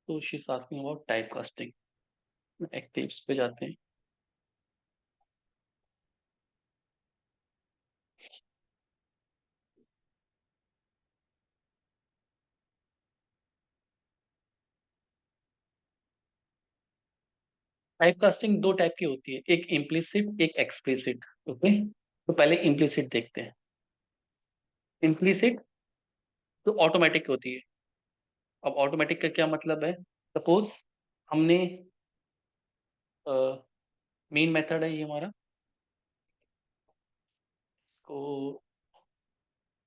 तो she is asking about type casting. Actives पे जाते हैं। टाइप कास्टिंग दो टाइप की होती है, एक इम्प्लिसिट एक एक्सप्लिसिट। ओके, तो पहले इम्प्लिसिट देखते हैं। इम्प्लिसिट तो ऑटोमेटिक होती है। अब ऑटोमेटिक का क्या मतलब है? सपोज हमने मेन मेथड है ये हमारा, इसको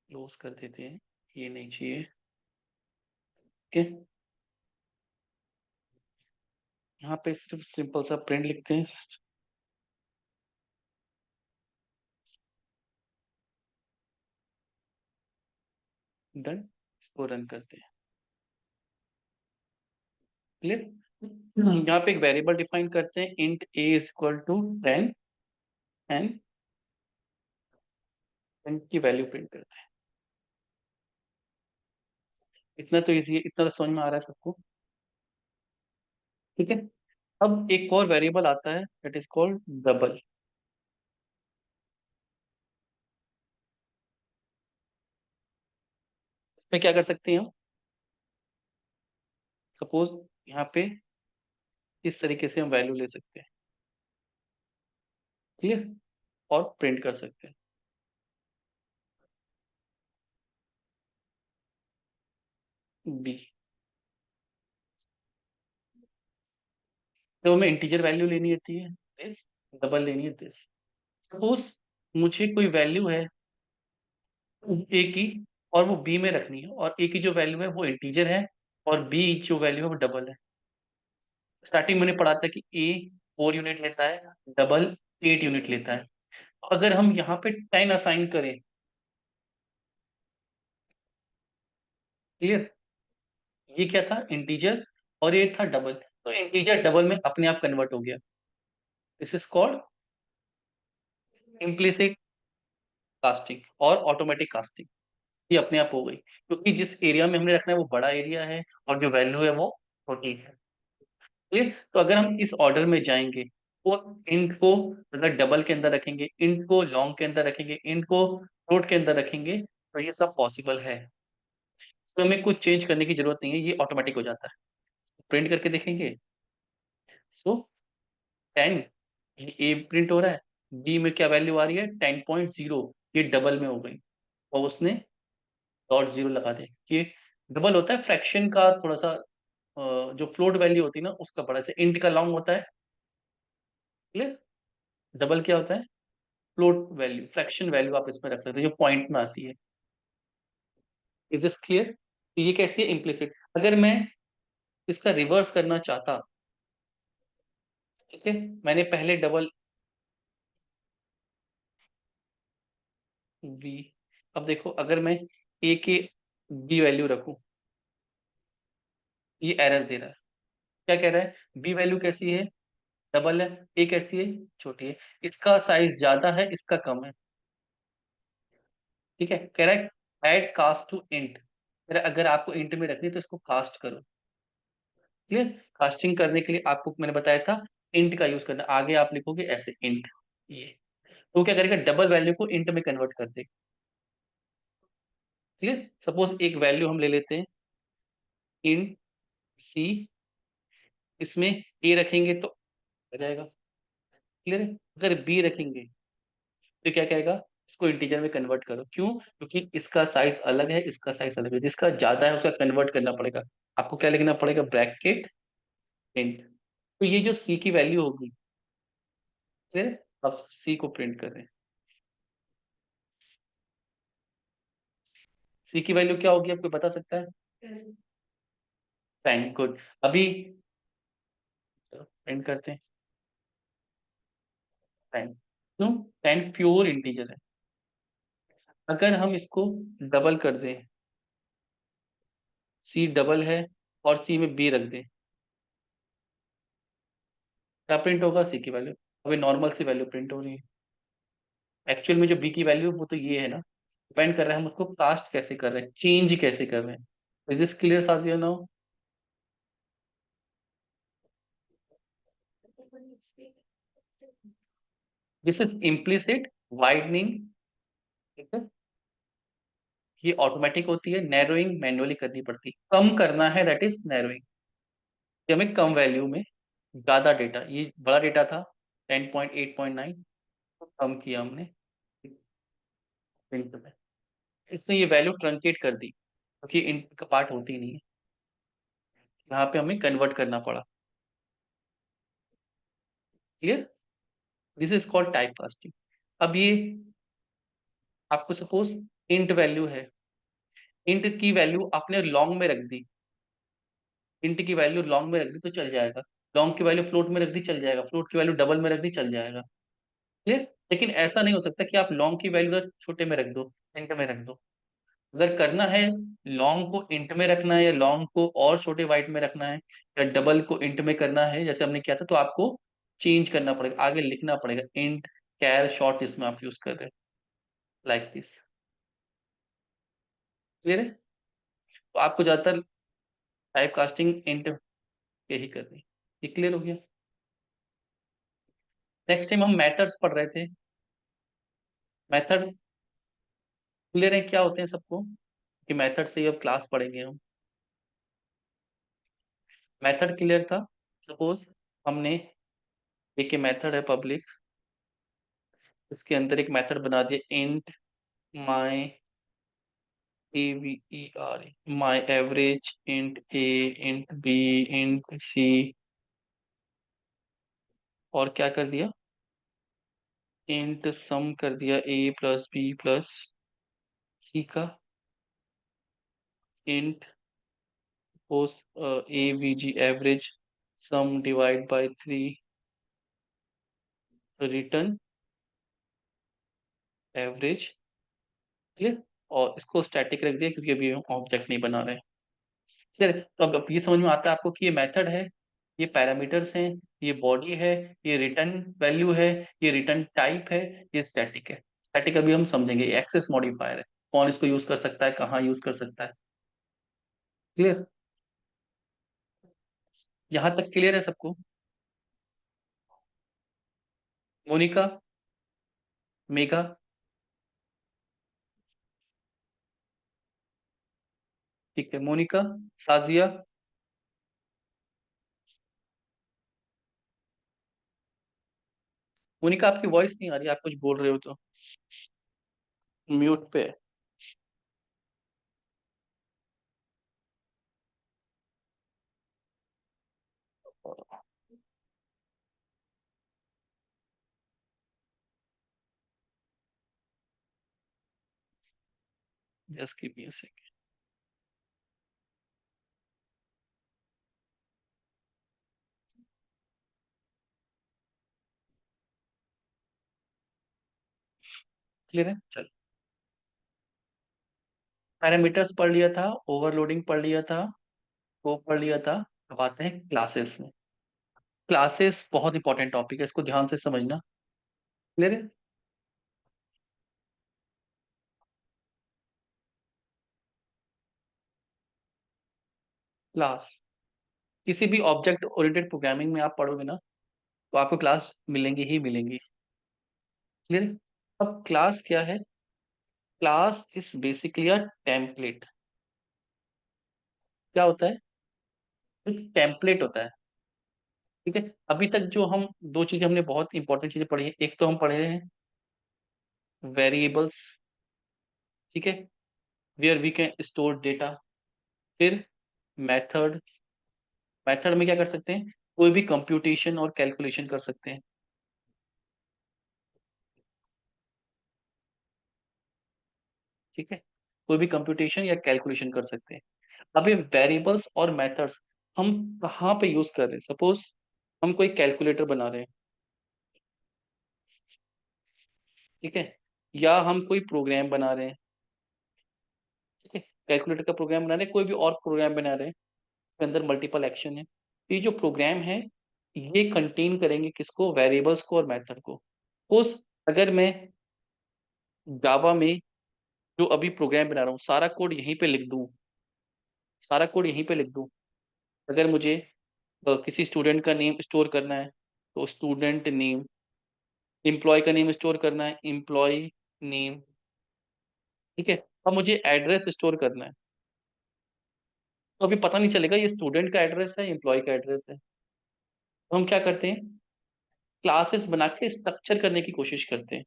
क्लोज कर देते हैं, ये नहीं चाहिए। ओके, यहाँ पे सिर्फ सिंपल सा प्रिंट लिखते हैं। डन, इसको रन करते हैं। क्लियर। यहाँ पे एक वेरिएबल डिफाइन करते हैं, int a is equal to 10 and 10 की वैल्यू प्रिंट करते हैं। इतना तो इजी है, इतना तो समझ में आ रहा है सबको। ठीक है, अब एक और वेरिएबल आता है दैट इज कॉल्ड डबल। इसमें क्या कर सकते हैं हम? सपोज यहाँ पे इस तरीके से हम वैल्यू ले सकते हैं। क्लियर, और प्रिंट कर सकते हैं। बी, तो हमें इंटीजर वैल्यू लेनी होती है दिस, डबल लेनी है दिस। सपोज मुझे कोई वैल्यू है ए की, और वो बी में रखनी है, और ए की जो वैल्यू है वो इंटीजर है, और बी जो वैल्यू है वो डबल है। स्टार्टिंग मैंने पढ़ा था कि ए 4 यूनिट लेता है, डबल 8 यूनिट लेता है। अगर हम यहाँ पे 10 असाइन करें, क्लियर, ये क्या था? इंटीजर, और ये था डबल, तो इंटीजर डबल में अपने आप कन्वर्ट हो गया। This is called implicit casting और ऑटोमेटिक कास्टिंग। ये अपने आप हो गई, क्योंकि जिस एरिया में हमने रखना है वो बड़ा एरिया है, और जो वैल्यू है वो छोटी है। ठीक, तो अगर हम इस ऑर्डर में जाएंगे, तो इंट को अगर डबल के अंदर रखेंगे, इंट को लॉन्ग के अंदर रखेंगे, इंट को फ्लोट के अंदर रखेंगे, तो ये सब पॉसिबल है। इसमें हमें कुछ चेंज करने की जरूरत नहीं है, ये ऑटोमेटिक हो जाता है। प्रिंट करके देखेंगे। सो 10, ये ए प्रिंट हो रहा है, बी में क्या वैल्यू आ रही है? 10.0, ये डबल में हो गई, और उसने डॉट जीरो लगा दे। ये डबल होता है फ्रैक्शन का थोड़ा सा, जो फ्लोट वैल्यू होती है ना उसका बड़ा से, इंट का लॉन्ग होता है। क्लियर, डबल क्या होता है? फ्लोट वैल्यू, फ्रैक्शन वैल्यू आप इसमें रख सकते हो जो पॉइंट में आती है। Is this clear? ये कैसी है? इम्प्लिसिट। अगर मैं इसका रिवर्स करना चाहता, ठीक है, मैंने पहले डबल बी, अब देखो अगर मैं ए के बी वैल्यू रखूं, ये एरर दे रहा है। क्या कह रहा है? बी वैल्यू कैसी है? डबल है। ए कैसी है? छोटी है। इसका साइज ज्यादा है, इसका कम है। ठीक है, कह रहा है ऐड कास्ट टू इंट। अगर आपको इंट में रखनी है तो इसको कास्ट करो। क्लियर, कास्टिंग करने के लिए आपको मैंने बताया था इंट का यूज करना, आगे आप लिखोगे ऐसे इंट, ये तो क्या करेगा? डबल वैल्यू को इंट में कन्वर्ट कर देगा। ठीक है, सपोज एक वैल्यू हम ले लेते हैं, इंट सी, इसमें ए रखेंगे तो आ जाएगा। क्लियर है, अगर बी रखेंगे तो क्या कहेगा? इसको इंटीजर में कन्वर्ट करो। क्यों? क्योंकि इसका साइज अलग है, इसका साइज अलग है, जिसका ज्यादा है उसका कन्वर्ट करना पड़ेगा। आपको क्या लिखना पड़ेगा? Bracket int. तो ये जो सी की वैल्यू होगी, क्लियर है, अब सी को प्रिंट कर रहे हैं। सी की वैल्यू क्या होगी आपको बता सकता है? 10, गुड। अभी प्रिंट करते हैं 10। क्यों? 10 प्योर इंटीजर है। अगर हम इसको डबल कर दें, सी डबल है, और सी में बी रख दें, क्या प्रिंट होगा? सी की वैल्यू। अभी नॉर्मल सी वैल्यू प्रिंट हो रही है। एक्चुअल में जो बी की वैल्यू वो तो ये है ना, डिपेंड कर रहा है हम उसको कास्ट कैसे कर रहे हैं, चेंज कैसे कर रहे हैं। इज दिस क्लियर साथियों? Now this is implicit widening, ठीक है, ये ऑटोमेटिक होती है। नैरोइंग मैन्युअली करनी पड़ती है, कम करना है, दैट इज नैरोइंग, कि हमें कम वैल्यू में ज्यादा डेटा, ये बड़ा डेटा था 10.8.9, तो कम किया हमने int में, इसने ये वैल्यू ट्रंकेट कर दी क्योंकि int का पार्ट होती नहीं है, यहाँ पे हमें कन्वर्ट करना पड़ा। Clear? This is called type casting. अब ये आपको सपोज इंट वैल्यू है, इंट की वैल्यू आपने लॉन्ग में रख दी, इंट की वैल्यू लॉन्ग में रख दी तो चल जाएगा, लॉन्ग की वैल्यू फ्लोट में रख दी चल जाएगा, फ्लोट की वैल्यू डबल में रख दी चल जाएगा। क्लियर? लेकिन ऐसा नहीं हो सकता कि आप लॉन्ग की वैल्यू छोटे में रख दो, इंट में रख दो। अगर करना है, लॉन्ग को इंट में रखना है या लॉन्ग को और छोटे वाइट में रखना है या डबल को इंट में करना है जैसे हमने किया था, तो आपको चेंज करना पड़ेगा, आगे लिखना पड़ेगा इंट कैर शॉर्ट, इसमें आप यूज कर रहे हैं लाइक दिस। क्लियर है? तो आपको ज्यादातर टाइप कास्टिंग इंट के ही करनी है। ये क्लियर हो गया? नेक्स्ट टाइम हम मेथड्स पढ़ रहे थे, मेथड क्लियर है क्या होते हैं सबको, कि मेथड से ही अब क्लास पढ़ेंगे हम। मेथड क्लियर था? सपोज हमने एक मेथड है पब्लिक, इसके अंदर एक मेथड बना दिया int my AVER, my average, int A, int B, int C, और क्या कर दिया, इंट सम कर दिया A plus B plus C का, इंट पोस AVG average sum divide by 3 return average. Clear? और इसको स्टैटिक रख दिया क्योंकि अभी हम ऑब्जेक्ट नहीं बना रहे हैं। क्लियर? तो अब ये समझ में आता है आपको कि ये मेथड है, ये पैरामीटर्स हैं, ये बॉडी है, ये रिटर्न वैल्यू है, ये रिटर्न टाइप है, ये स्टैटिक है। स्टैटिक अभी हम समझेंगे, ये एक्सेस मॉडिफायर है, कौन इसको यूज कर सकता है, कहाँ यूज कर सकता है। क्लियर? यहाँ तक क्लियर है सबको? मोनिका, मेघा, ठीक है, मोनिका, साजिया, मोनिका आपकी वॉइस नहीं आ रही, आप कुछ बोल रहे हो तो म्यूट पे है। Just give me a second. Clear है? चलो, पैरामीटर्स पढ़ लिया था, ओवरलोडिंग पढ़ लिया था, स्कोप पढ़ लिया था। अब आते हैं क्लासेस में। क्लासेस बहुत इंपॉर्टेंट टॉपिक है, इसको ध्यान से समझना। क्लियर है? क्लास, किसी भी ऑब्जेक्ट ओरिएंटेड प्रोग्रामिंग में आप पढ़ोगे ना, तो आपको क्लास मिलेंगी ही मिलेंगी। क्लियर? अब क्लास क्या है? Class is basically a template. क्या होता है? एक टेम्पलेट होता है। ठीक है, अभी तक जो हम दो चीजें हमने बहुत इंपॉर्टेंट चीजें पढ़ी है, एक तो हम पढ़े हैं वेरिएबल्स, ठीक है, where we can store data. फिर मेथड, मेथड में क्या कर सकते हैं, कोई भी कंप्यूटेशन और कैलकुलेशन कर सकते हैं। ठीक है, कोई भी कंप्यूटेशन या कैलकुलेशन कर सकते हैं। अब ये वेरिएबल्स और मेथड्स हम कहाँ पे यूज कर रहे हैं? सपोज हम कोई कैलकुलेटर बना रहे हैं, ठीक है, या हम कोई प्रोग्राम बना रहे हैं, ठीक है, कैलकुलेटर का प्रोग्राम बना रहे हैं, कोई भी और प्रोग्राम बना रहे हैं, उसके अंदर मल्टीपल एक्शन है। ये जो प्रोग्राम है, ये कंटेन करेंगे किसको? वेरिएबल्स को और मेथड को। सपोज अगर मैं जावा में जो अभी प्रोग्राम बना रहा हूँ, सारा कोड यहीं पे लिख दूं, सारा कोड यहीं पे लिख दूं, अगर मुझे किसी स्टूडेंट का नेम स्टोर करना है, तो स्टूडेंट नेम, एम्प्लॉय का नेम स्टोर करना है, एम्प्लॉय नेम, ठीक है। अब मुझे एड्रेस स्टोर करना है, तो अभी पता नहीं चलेगा ये स्टूडेंट का एड्रेस है, एम्प्लॉय का एड्रेस है। तो हम क्या करते हैं, क्लासेस बना के स्ट्रक्चर करने की कोशिश करते हैं।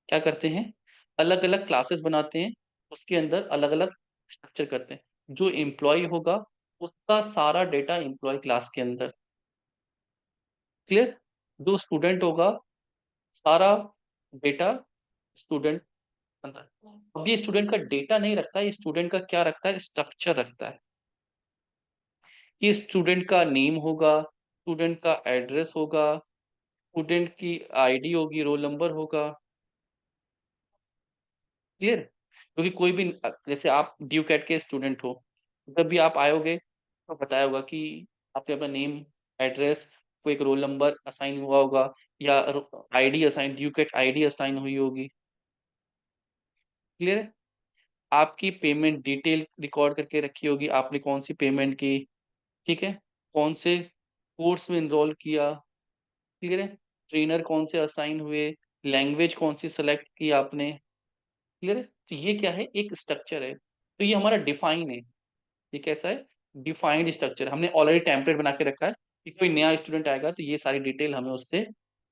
क्या करते हैं, अलग अलग क्लासेस बनाते हैं, उसके अंदर अलग अलग स्ट्रक्चर करते हैं। जो एम्प्लॉय होगा उसका सारा डेटा एम्प्लॉय क्लास के अंदर, क्लियर। जो स्टूडेंट होगा सारा डेटा स्टूडेंट अंदर। अब ये स्टूडेंट का डेटा नहीं रखता है, ये स्टूडेंट का क्या रखता है, स्ट्रक्चर रखता है। ये स्टूडेंट का नेम होगा, स्टूडेंट का एड्रेस होगा, स्टूडेंट की आईडी होगी, रोल नंबर होगा, क्लियर। क्योंकि कोई भी जैसे आप ड्यू कैट के स्टूडेंट हो, जब भी आप आयोगे तो बताया होगा कि आपने अपना नेम, एड्रेस, कोई एक रोल नंबर असाइन हुआ होगा, या आईडी असाइन, ड्यू कैट आईडी असाइन हुई होगी, क्लियर है। आपकी पेमेंट डिटेल रिकॉर्ड करके रखी होगी, आपने कौन सी पेमेंट की, ठीक है, कौन से कोर्स में इनरोल किया, क्लियर है, ट्रेनर कौन से असाइन हुए, लैंग्वेज कौन सी सेलेक्ट की आपने, क्लियर है। तो ये क्या है, एक स्ट्रक्चर है, तो ये हमारा डिफाइन है। ये कैसा है, डिफाइंड स्ट्रक्चर। हमने ऑलरेडी टेम्पलेट बना के रखा है कि कोई नया स्टूडेंट आएगा तो ये सारी डिटेल हमें उससे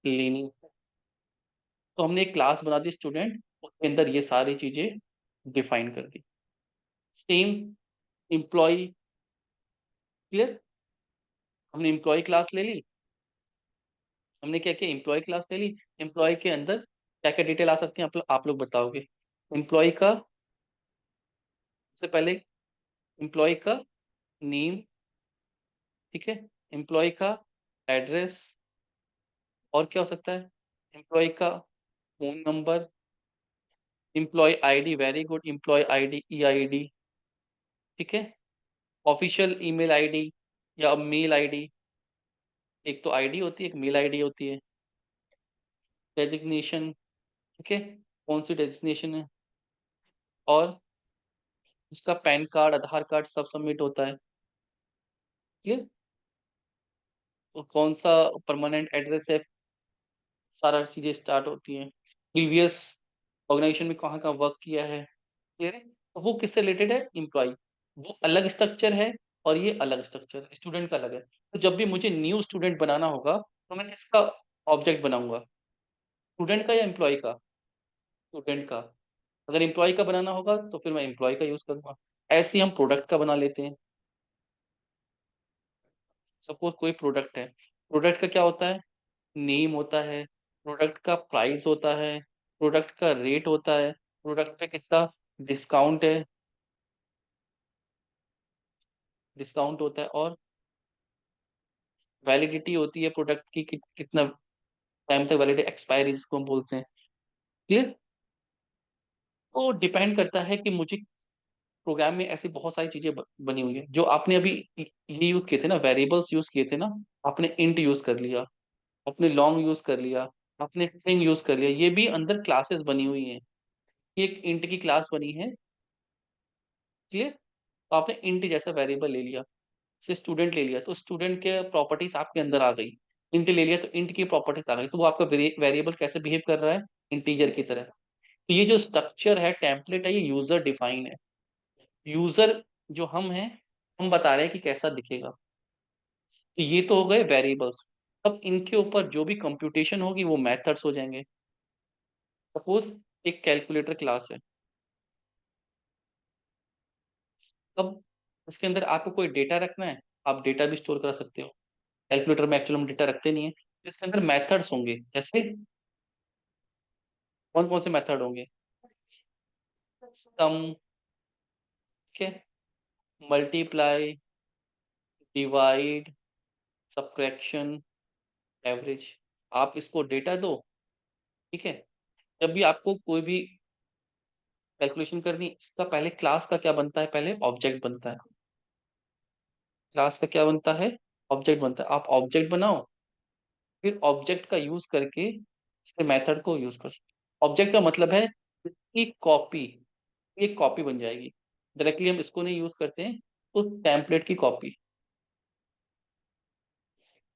लेनी है। तो हमने एक क्लास बना दी स्टूडेंट, उसके अंदर ये सारी चीजें डिफाइन कर दी। Same employ, clear. हमने एम्प्लॉय क्लास ले ली, हमने क्या किया, एम्प्लॉय क्लास ले ली। एम्प्लॉय के अंदर क्या क्या डिटेल आ सकती है, आप लोग बताओगे। एम्प्लॉय का, सबसे पहले एम्प्लॉय का नेम, ठीक है, एम्प्लॉय का एड्रेस, और क्या हो सकता है, एम्प्लॉय का phone number, employee ID, very good, employee ID, EID, ठीक है, ऑफिशियल ईमेल आईडी या मेल आईडी। एक तो आईडी होती है, एक मेल आईडी होती है। डेजिग्नेशन, ठीक है, कौन सी डेजिग्नेशन है, और उसका पैन कार्ड, आधार कार्ड सब सबमिट होता है, क्लियर। तो कौन सा परमानेंट एड्रेस है, सारा चीजें स्टार्ट होती हैं। प्रीवियस ऑर्गेनाइजेशन में कहाँ कहाँ वर्क किया है, क्लियर है। तो वो किससे रिलेटेड है, एम्प्लॉय। वो अलग स्ट्रक्चर है और ये अलग स्ट्रक्चर है, स्टूडेंट का अलग है। तो जब भी मुझे न्यू स्टूडेंट बनाना होगा तो मैं किसका ऑब्जेक्ट बनाऊंगा, स्टूडेंट का या एम्प्लॉय का, स्टूडेंट का। अगर एम्प्लॉय का बनाना होगा तो फिर मैं एम्प्लॉय का यूज करूंगा। ऐसे ही हम प्रोडक्ट का बना लेते हैं। सपोज कोई प्रोडक्ट है, प्रोडक्ट का क्या होता है, नेम होता है, प्रोडक्ट का प्राइस होता है, प्रोडक्ट का रेट होता है, प्रोडक्ट पे कितना डिस्काउंट है, डिस्काउंट होता है, और वैलिडिटी होती है प्रोडक्ट की, कितना टाइम तक वैलिडिटी, एक्सपायरी जिसको हम बोलते हैं, क्लियर। तो डिपेंड करता है कि मुझे प्रोग्राम में ऐसी बहुत सारी चीजें बनी हुई है। जो आपने अभी ये यूज किए थे ना, वेरिएबल्स यूज किए थे ना, आपने इंट यूज कर लिया, आपने लॉन्ग यूज कर लिया, आपने स्ट्रिंग यूज कर लिया, ये भी अंदर क्लासेस बनी हुई हैं। ये एक इंट की क्लास बनी है, क्लियर। तो आपने इंट जैसा वेरिएबल ले लिया, से स्टूडेंट ले लिया तो स्टूडेंट के प्रॉपर्टीज आपके अंदर आ गई। इंट ले लिया तो इंट की प्रॉपर्टीज आ गई, तो वो आपका वेरिएबल कैसे बिहेव कर रहा है, इंटीजर की तरह। तो ये जो स्ट्रक्चर है, टेम्पलेट है, ये यूजर डिफाइन है। यूजर जो हम हैं, हम बता रहे हैं कि कैसा दिखेगा। तो ये तो हो गए वेरिएबल्स। अब इनके ऊपर जो भी कंप्यूटेशन होगी वो मेथड्स हो जाएंगे। सपोज एक कैलकुलेटर क्लास है, अब इसके अंदर आपको कोई डेटा रखना है, आप डेटा भी स्टोर कर सकते हो। कैलकुलेटर में एक्चुअली हम डेटा रखते नहीं है, इसके अंदर मेथड्स होंगे। जैसे कौन कौन से मेथड होंगे, सम, ठीक है, मल्टीप्लाई, डिवाइड, सब्ट्रैक्शन, एवरेज। आप इसको डेटा दो, ठीक है। जब भी आपको कोई भी कैलकुलेशन करनी है, इसका पहले क्लास का क्या बनता है, पहले ऑब्जेक्ट बनता है। क्लास का क्या बनता है, ऑब्जेक्ट बनता है। आप ऑब्जेक्ट बनाओ, फिर ऑब्जेक्ट का यूज करके इसके मेथड को यूज कर सकते। ऑब्जेक्ट का मतलब है इसकी कॉपी, एक कॉपी बन जाएगी। डायरेक्टली हम इसको नहीं यूज करते हैं, तो टेम्पलेट की कॉपी,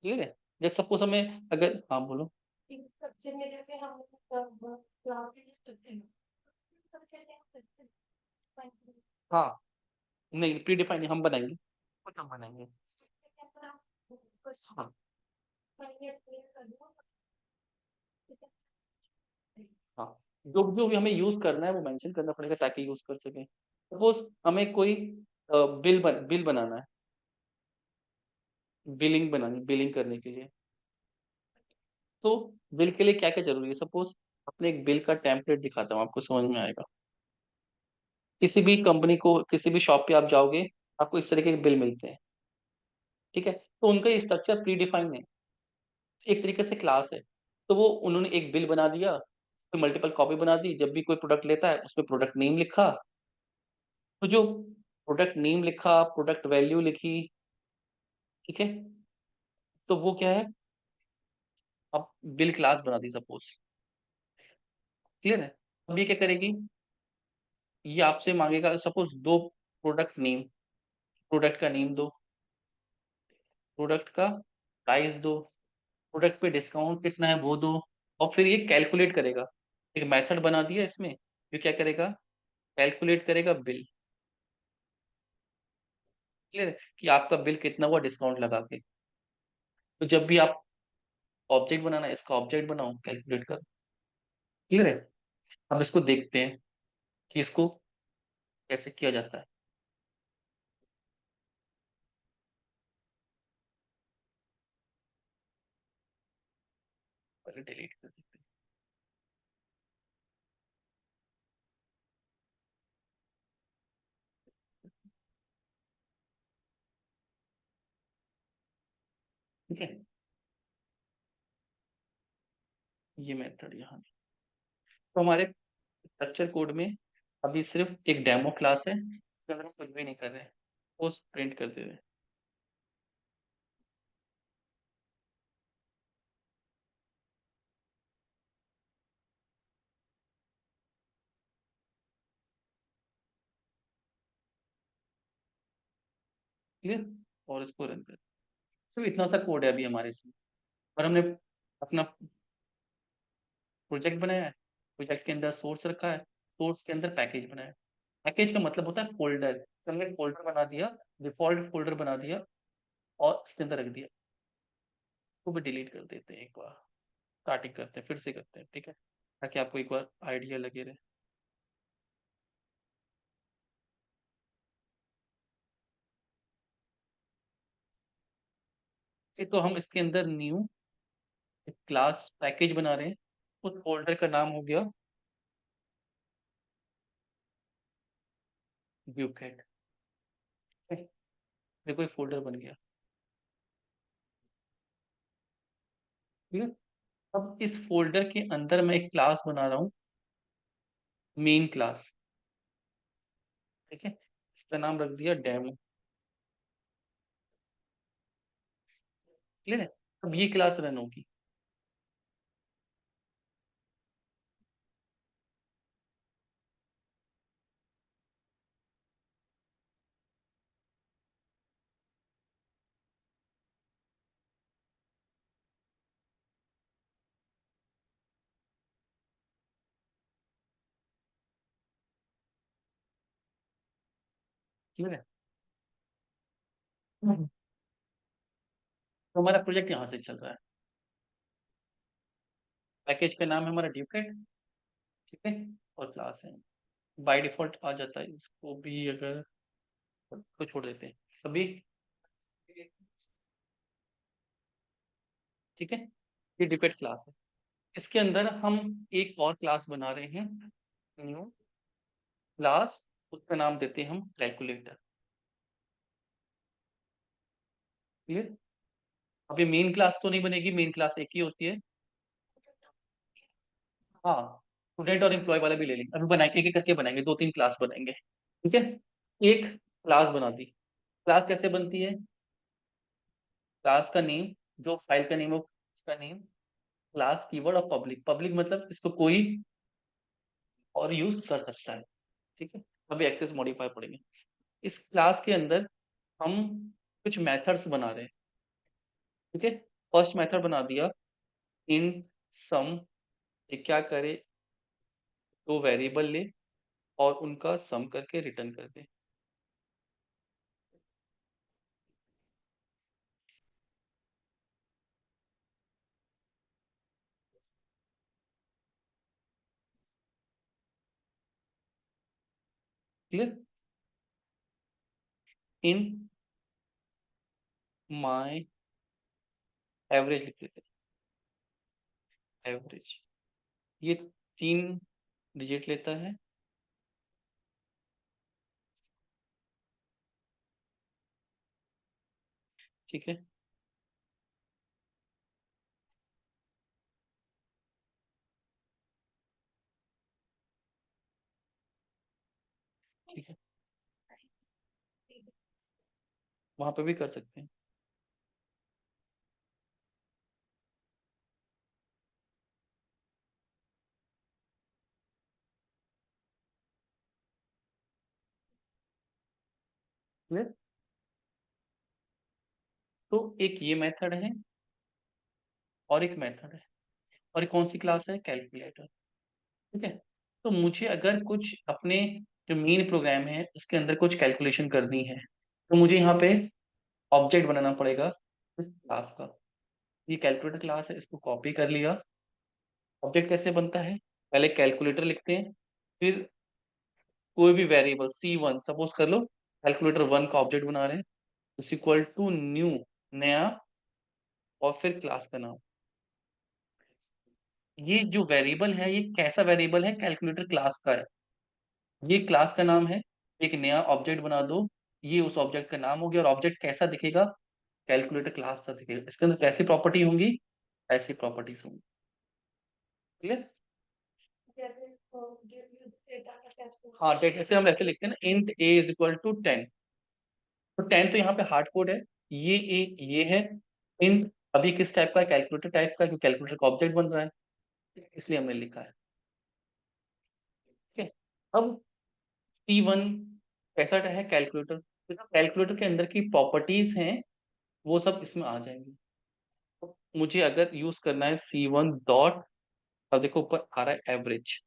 क्लियर है। जैसे सपोज हमें, अगर, हाँ बोलो। स्ट्रक्चर में जैसे हम क्लास हाँ, नहीं प्री डिफाइंड हम बनाएंगे, खुद हम बनाएंगे। हाँ हाँ, जो जो भी हमें यूज करना है वो मेंशन करना पड़ेगा ताकि यूज कर सकें। सपोज हमें कोई बिल बनाना है, बिलिंग बनानी, बिलिंग करने के लिए, तो बिल के लिए क्या क्या जरूरी है। सपोज अपने एक बिल का टेम्पलेट दिखाता हूँ, आपको समझ में आएगा। किसी भी कंपनी को, किसी भी शॉप पे आप जाओगे, आपको इस तरीके के बिल मिलते हैं, ठीक है। तो उनका ये स्ट्रक्चर प्री डिफाइन है, एक तरीके से क्लास है। तो वो उन्होंने एक बिल बना दिया, उसमें मल्टीपल कॉपी बना दी, जब भी कोई प्रोडक्ट लेता है उसमें प्रोडक्ट नेम लिखा। तो जो प्रोडक्ट नेम लिखा, प्रोडक्ट वैल्यू लिखी, ठीक है, तो वो क्या है, अब बिल क्लास बना दी सपोज। क्लियर है। अब ये क्या करेगी, ये आपसे मांगेगा सपोज दो प्रोडक्ट नेम, प्रोडक्ट का नेम दो, प्रोडक्ट का प्राइस दो, प्रोडक्ट पे डिस्काउंट कितना है वो दो, और फिर ये कैलकुलेट करेगा। एक मेथड बना दिया इसमें, ये क्या करेगा, कैलकुलेट करेगा बिल। क्लियर है कि आपका बिल कितना हुआ डिस्काउंट लगा के। तो जब भी आप ऑब्जेक्ट बनाना है, इसका ऑब्जेक्ट बनाओ, कैलकुलेट करो। क्लियर है। अब इसको देखते हैं कि इसको कैसे किया जाता है। पहले डिलीट कर देते हैं। ठीक है, ये मेथड यहाँ। तो हमारे स्ट्रक्चर कोड में अभी सिर्फ एक डेमो क्लास है, इसके अंदर हम कुछ भी नहीं कर रहे हैं, पोस्ट प्रिंट कर दे रहे हैं। क्लियर, और इसको रन कर। सिर्फ इतना सा कोड है अभी हमारे इसमें, और हमने अपना प्रोजेक्ट बनाया है, प्रोजेक्ट के अंदर सोर्स रखा है, सोर्स के अंदर पैकेज बनाया है। पैकेज का मतलब होता है फोल्डर, तो हमने फोल्डर बना दिया, डिफॉल्ट फोल्डर बना दिया, और इसके अंदर रख दिया। उसको भी डिलीट कर देते हैं, एक बार स्टार्टिंग करते हैं, फिर से करते हैं, ठीक है, ताकि आपको एक बार आइडिया लगे रहे। ये तो हम इसके अंदर न्यू क्लास पैकेज बना रहे हैं, उस फोल्डर का नाम हो गया ब्यूकेट। देखो एक फोल्डर बन गया। ठीक है, अब इस फोल्डर के अंदर मैं एक क्लास बना रहा हूँ, मेन क्लास। ठीक है, इसका नाम रख दिया डेमो। क्लियर है। अब ये क्लास रन होगी। क्लियर है। तो हमारा प्रोजेक्ट यहाँ से चल रहा है, पैकेज का नाम है हमारा ड्यूकेट। ठीक है, और क्लास है, बाय डिफॉल्ट आ जाता है, इसको भी अगर को छोड़ देते हैं अभी। ठीक है, ये ड्यूकेट क्लास है। इसके अंदर हम एक और क्लास बना रहे हैं, न्यू क्लास, उसका नाम देते हैं हम कैलकुलेटर। क्लियर। अभी मेन क्लास तो नहीं बनेगी, मेन क्लास एक ही होती है। हाँ, स्टूडेंट और एम्प्लॉय वाला भी ले लेंगे, अभी बनाएंगे, एक एक करके बनाएंगे, दो तीन क्लास बनाएंगे। ठीक है, एक क्लास बना दी। क्लास कैसे बनती है, क्लास का नेम, जो फाइल का नेम हो उसका नेम, क्लास कीवर्ड, और पब्लिक। पब्लिक मतलब इसको कोई और यूज कर सकता है। ठीक है, अभी एक्सेस मॉडिफाई पढ़ेंगे। इस क्लास के अंदर हम कुछ मेथड्स बना रहे हैं। ठीक है, फर्स्ट मेथड बना दिया इन सम ये क्या करे, दो वेरिएबल ले और उनका सम करके रिटर्न कर दे। क्लियर? इन माय एवरेज लिख देते हैं, एवरेज ये 3 डिजिट लेता है। ठीक है, ठीक है, वहां पे भी कर सकते हैं। क्लियर? तो एक ये मेथड है और एक मेथड है, और ये कौन सी क्लास है, कैलकुलेटर। ठीक है, तो मुझे अगर कुछ अपने जो मेन प्रोग्राम है उसके अंदर कुछ कैलकुलेशन करनी है, तो मुझे यहाँ पे ऑब्जेक्ट बनाना पड़ेगा इस क्लास का। ये कैलकुलेटर क्लास है, इसको कॉपी कर लिया। ऑब्जेक्ट कैसे बनता है, पहले कैलकुलेटर लिखते हैं, फिर कोई भी वेरिएबल C1 सपोज कर लो, कैलकुलेटर 1 का ऑब्जेक्ट बना रहे हैं, इज इक्वल टू न्यू, नया, और फिर क्लास का नाम। ये जो वेरिएबल है ये कैसा वेरिएबल है, कैलकुलेटर क्लास का है। ये क्लास का नाम है, एक नया ऑब्जेक्ट बना दो, ये उस ऑब्जेक्ट का नाम हो गया, और ऑब्जेक्ट कैसा दिखेगा, कैलकुलेटर क्लास सा दिखेगा। इसके अंदर कैसी प्रॉपर्टी होंगी, ऐसी प्रॉपर्टीज होंगी। क्लियर? हाँ, डेटा से हम ऐसे लिखते हैं ना, int a is equal to 10। तो 10 तो यहाँ पे हार्ड कोड है, ये है इंट। अभी किस टाइप का, कैलकुलेटर टाइप का, क्योंकि कैलकुलेटर का ऑब्जेक्ट बन रहा है, इसलिए हमने लिखा है। ठीक है, अब P1 कैसा है, कैलकुलेटर, तो कैलकुलेटर के अंदर की प्रॉपर्टीज हैं वो सब इसमें आ जाएंगी। तो मुझे अगर यूज करना है C1 डॉट, अब देखो ऊपर आ रहा है एवरेज,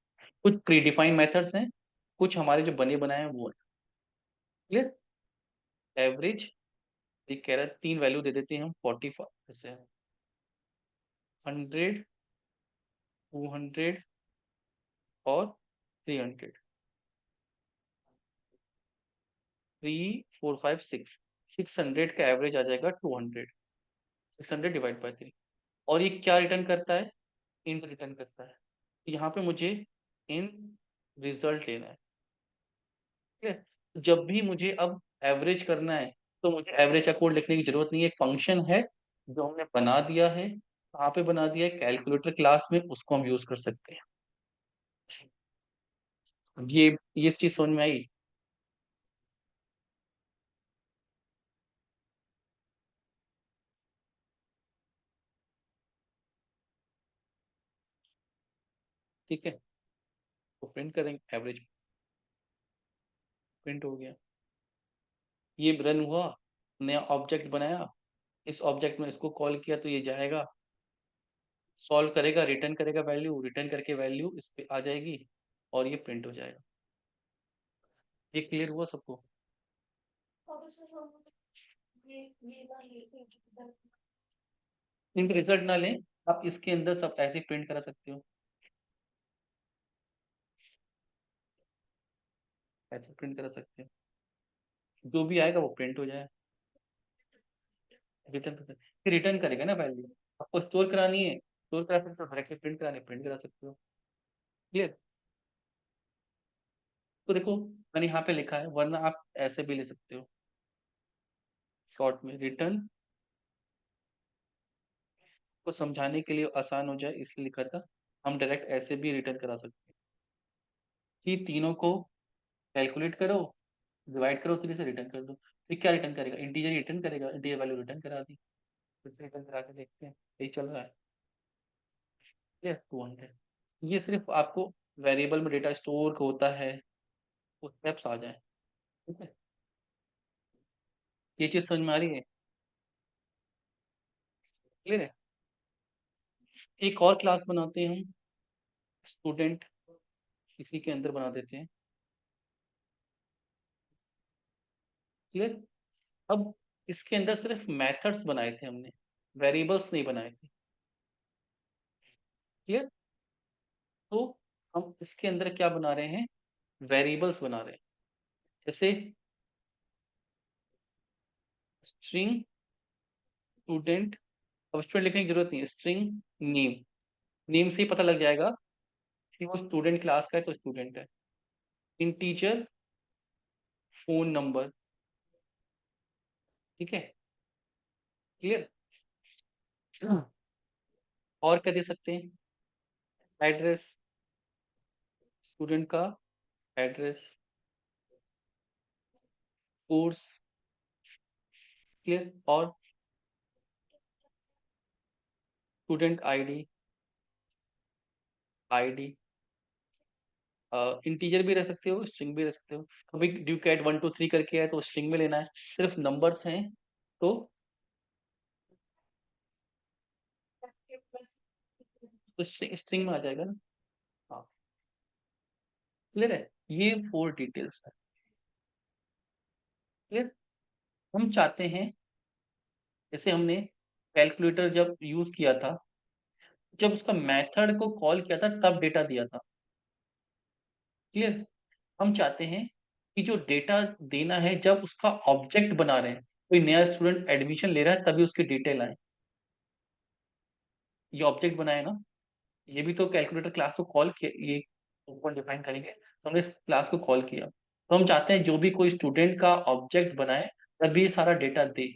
कुछ प्रीडिफाइंड मेथड्स हैं, कुछ हमारे जो बने बनाए हैं वो है। क्लियर? एवरेज, ये कह रहा है 3 वैल्यू दे देते हैं हम, 45 से 100, 200 और 300। 3 4 5 6, 600 का एवरेज आ जाएगा 200, 600 डिवाइड बाई 3। और ये क्या रिटर्न करता है, इंट रिटर्न करता है। यहाँ पे मुझे इन रिजल्ट लेना है। ठीक है, जब भी मुझे अब एवरेज करना है, तो मुझे एवरेज का कोड लिखने की जरूरत नहीं है, एक फंक्शन है जो हमने बना दिया है, कहाँ पे बना दिया है, कैलकुलेटर क्लास में, उसको हम यूज कर सकते हैं। ये चीज समझ में आई? ठीक है, तो प्रिंट करेंगे एवरेज, प्रिंट हो गया, ये रन हुआ, नया ऑब्जेक्ट बनाया, इस ऑब्जेक्ट में इसको कॉल किया तो ये जाएगा, सॉल्व करेगा, रिटर्न करेगा वैल्यू, रिटर्न करके वैल्यू इस पे आ जाएगी, और ये प्रिंट हो जाएगा। ये क्लियर हुआ सबको? इनके रिजल्ट ना लें, आप इसके अंदर सब ऐसे प्रिंट करा सकते हो, ऐसे प्रिंट करा सकते हो, जो भी आएगा वो प्रिंट हो जाए, रिटर्न कर सकते, फिर रिटर्न करेगा ना वैल्यू। आपको स्टोर करानी है, स्टोर करा सकते हो, डायरेक्टली प्रिंट करानी, प्रिंट करा सकते हो। क्लियर? तो देखो मैंने यहाँ पे लिखा है, वरना आप ऐसे भी ले सकते हो, शॉर्ट में रिटर्न, को समझाने के लिए आसान हो जाए इसलिए लिखा था। हम डायरेक्ट ऐसे भी रिटर्न करा सकते हैं कि तीनों को कैलकुलेट करो, डिवाइड करो, 3 से रिटर्न कर दो। फिर क्या रिटर्न करेगा, इंटीजर रिटर्न करेगा, इंटीजर वैल्यू रिटर्न करा दी, फिर से रिटर्न करा के देखते हैं यही चल रहा है। ये 200, ये सिर्फ आपको वेरिएबल में डेटा स्टोर होता है, वो स्टेप्स आ जाए। ठीक है, ये चीज समझ में आ रही है? क्लियर है? एक और क्लास बनाते हैं हम, स्टूडेंट, इसी के अंदर बना देते हैं। क्लियर। अब इसके अंदर सिर्फ मेथड्स बनाए थे हमने, वेरिएबल्स नहीं बनाए थे। क्लियर। तो हम इसके अंदर क्या बना रहे हैं, वेरिएबल्स बना रहे हैं। जैसे स्ट्रिंग स्टूडेंट, अब स्टूडेंट लिखने की जरूरत नहीं है, स्ट्रिंग नेम, नेम से ही पता लग जाएगा कि वो स्टूडेंट क्लास का है तो स्टूडेंट है। इंटीजर फोन नंबर, ठीक है। क्लियर। और क्या दे सकते हैं, एड्रेस, स्टूडेंट का एड्रेस, कोर्स। क्लियर। और स्टूडेंट आईडी, आईडी, इंटीजर भी रह सकते हो, स्ट्रिंग भी रह सकते हो। अभी ड्यू कैट 1 2 3 करके है तो स्ट्रिंग में लेना है, सिर्फ नंबर्स हैं तो स्ट्रिंग में आ जाएगा ना। हाँ। क्लियर है, ये 4 डिटेल्स है। क्लियर। हम चाहते हैं, जैसे हमने कैलकुलेटर जब यूज किया था, जब उसका मेथड को कॉल किया था तब डेटा दिया था। क्लियर। हम चाहते हैं कि जो डेटा देना है जब उसका ऑब्जेक्ट बना रहे हैं, कोई नया स्टूडेंट एडमिशन ले रहा है तभी उसकी डिटेल आए। ये ऑब्जेक्ट बनाए ना, ये भी तो कैलकुलेटर क्लास को कॉल किया, ये ऊपर डिफाइन करेंगे तो हमने इस क्लास को कॉल किया, तो हम चाहते हैं जो भी कोई स्टूडेंट का ऑब्जेक्ट बनाए तभी ये सारा डेटा दे।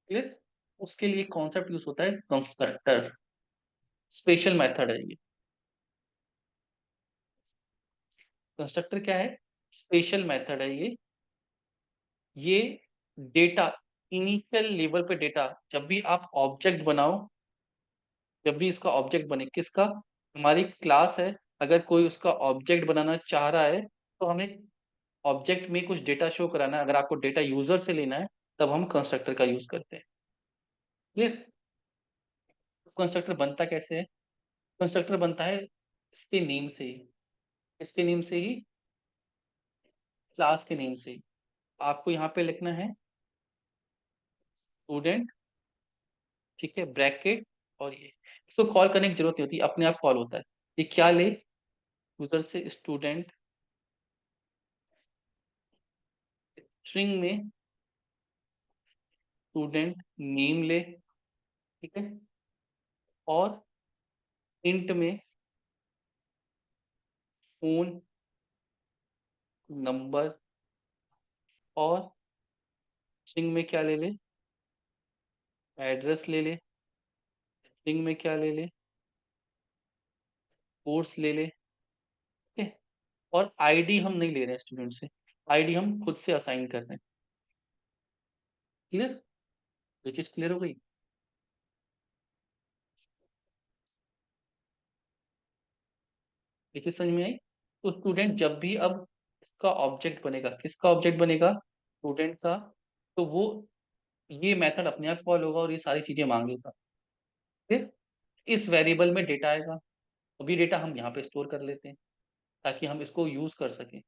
क्लियर। उसके लिए कॉन्सेप्ट यूज होता है कंस्ट्रक्टर, स्पेशल मेथड है ये। कंस्ट्रक्टर क्या है, स्पेशल मेथड है ये डेटा, इनिशियल लेवल पे डेटा, जब भी आप ऑब्जेक्ट बनाओ, जब भी इसका ऑब्जेक्ट बने, किसका, हमारी क्लास है, अगर कोई उसका ऑब्जेक्ट बनाना चाह रहा है तो हमें ऑब्जेक्ट में कुछ डेटा शो कराना है। अगर आपको डेटा यूजर से लेना है तब हम कंस्ट्रक्टर का यूज करते हैं। क्लियर। कंस्ट्रक्टर बनता कैसे है, कंस्ट्रक्टर बनता है इसके नेम से ही, इसके नेम से ही, क्लास के नेम से ही। आपको यहाँ पे लिखना है स्टूडेंट, ठीक है, ब्रैकेट, और ये इसको कॉल करने की जरूरत नहीं होती, अपने आप कॉल होता है। ये क्या ले, यूजर से स्टूडेंट, स्ट्रिंग में स्टूडेंट नेम ले, ठीक है, और इंट में फोन नंबर, और स्ट्रिंग में क्या ले ले, एड्रेस ले ले, स्ट्रिंग में क्या ले ले, कोर्स ले ले, ठीक है। और आईडी हम नहीं ले रहे हैं स्टूडेंट से, आईडी हम खुद से असाइन कर रहे हैं। क्लियर, ये चीज क्लियर हो गई। ये चीज समझ में आई। तो स्टूडेंट जब भी अब इसका ऑब्जेक्ट बनेगा, किसका ऑब्जेक्ट बनेगा, स्टूडेंट का, तो वो ये मेथड अपने आप कॉल होगा और ये सारी चीजें मांगेगा। फिर इस वेरिएबल में डेटा आएगा, अभी डेटा हम यहाँ पे स्टोर कर लेते हैं ताकि हम इसको यूज कर सकें।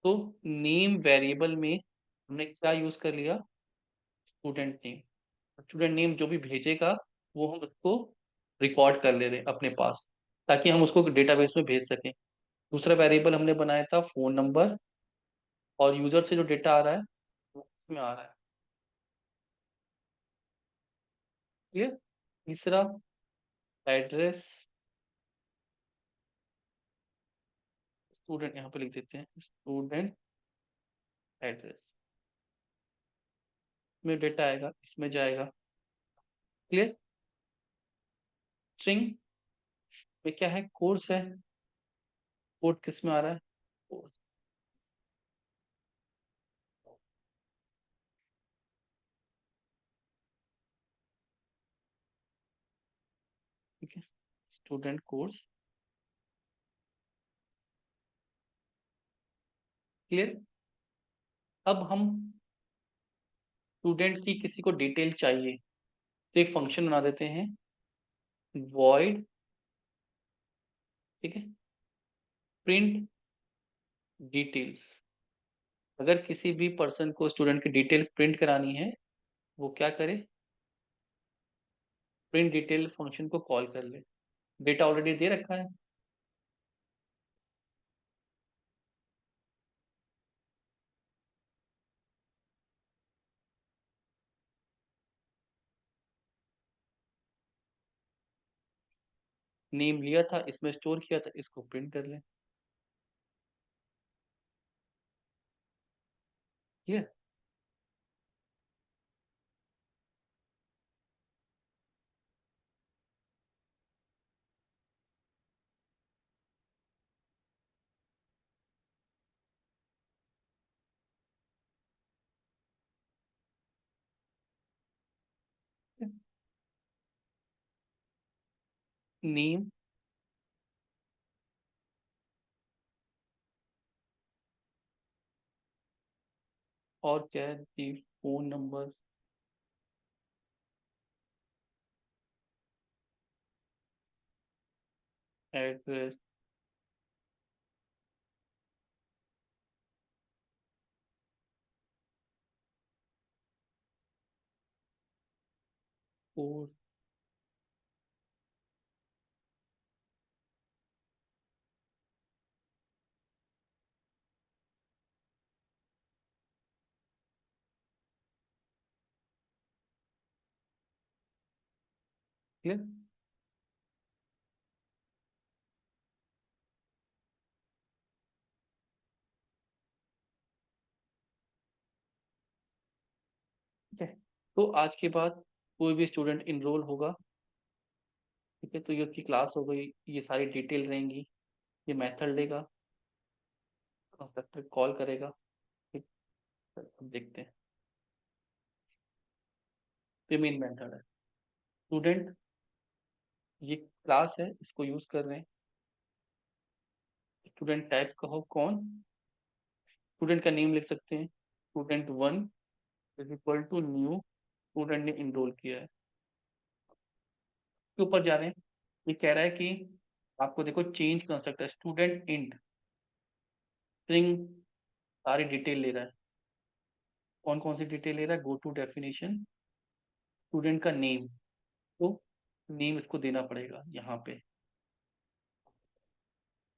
तो नेम वेरिएबल में हमने क्या यूज कर लिया, स्टूडेंट नेम। स्टूडेंट नेम जो भी भेजेगा वो हम उसको रिकॉर्ड कर ले रहे हैं अपने पास, ताकि हम उसको डेटाबेस में भेज सकें। दूसरा वेरिएबल हमने बनाया था फोन नंबर, और यूजर से जो डेटा आ रहा है वो इसमें आ रहा है। क्लियर। तीसरा एड्रेस, स्टूडेंट यहाँ पे लिख देते हैं स्टूडेंट एड्रेस, में डेटा आएगा, इसमें जाएगा। क्लियर। स्ट्रिंग में क्या है, कोर्स है, कोड किस में आ रहा है, कोर्स, ठीक है, स्टूडेंट कोर्स। क्लियर। अब हम स्टूडेंट की किसी को डिटेल चाहिए तो एक फंक्शन बना देते हैं, वॉइड, ठीक है, प्रिंट डिटेल्स। अगर किसी भी पर्सन को स्टूडेंट की डिटेल प्रिंट करानी है, वो क्या करे, प्रिंट डिटेल फंक्शन को कॉल कर ले। डेटा ऑलरेडी दे रखा है, नेम लिया था, इसमें स्टोर किया था, इसको प्रिंट कर ले। ठीक है। नेम और क्या है, दी फोन नंबर, एड्रेस, कोड। ठीक है। ठीक है। तो आज के बाद कोई भी स्टूडेंट इनरोल होगा, ठीक है, तो ये उसकी क्लास हो गई, ये सारी डिटेल रहेंगी, ये मेथड लेगा, कंस्ट्रक्टर कॉल करेगा। ठीक है, अब देखते हैं। ये मेन मेथड है। स्टूडेंट, ये क्लास है, इसको यूज कर रहे हैं। स्टूडेंट टाइप कहो कौन, स्टूडेंट का नेम लिख सकते हैं, student one is equal to new, student ने इनरोल किया है। के ऊपर जा रहे हैं। ये कह रहा है कि आपको देखो change constructor, student int string, सारी डिटेल ले रहा है। कौन कौन सी डिटेल ले रहा है, गो टू डेफिनेशन, स्टूडेंट का नेम, तो नेम इसको देना पड़ेगा यहाँ पे,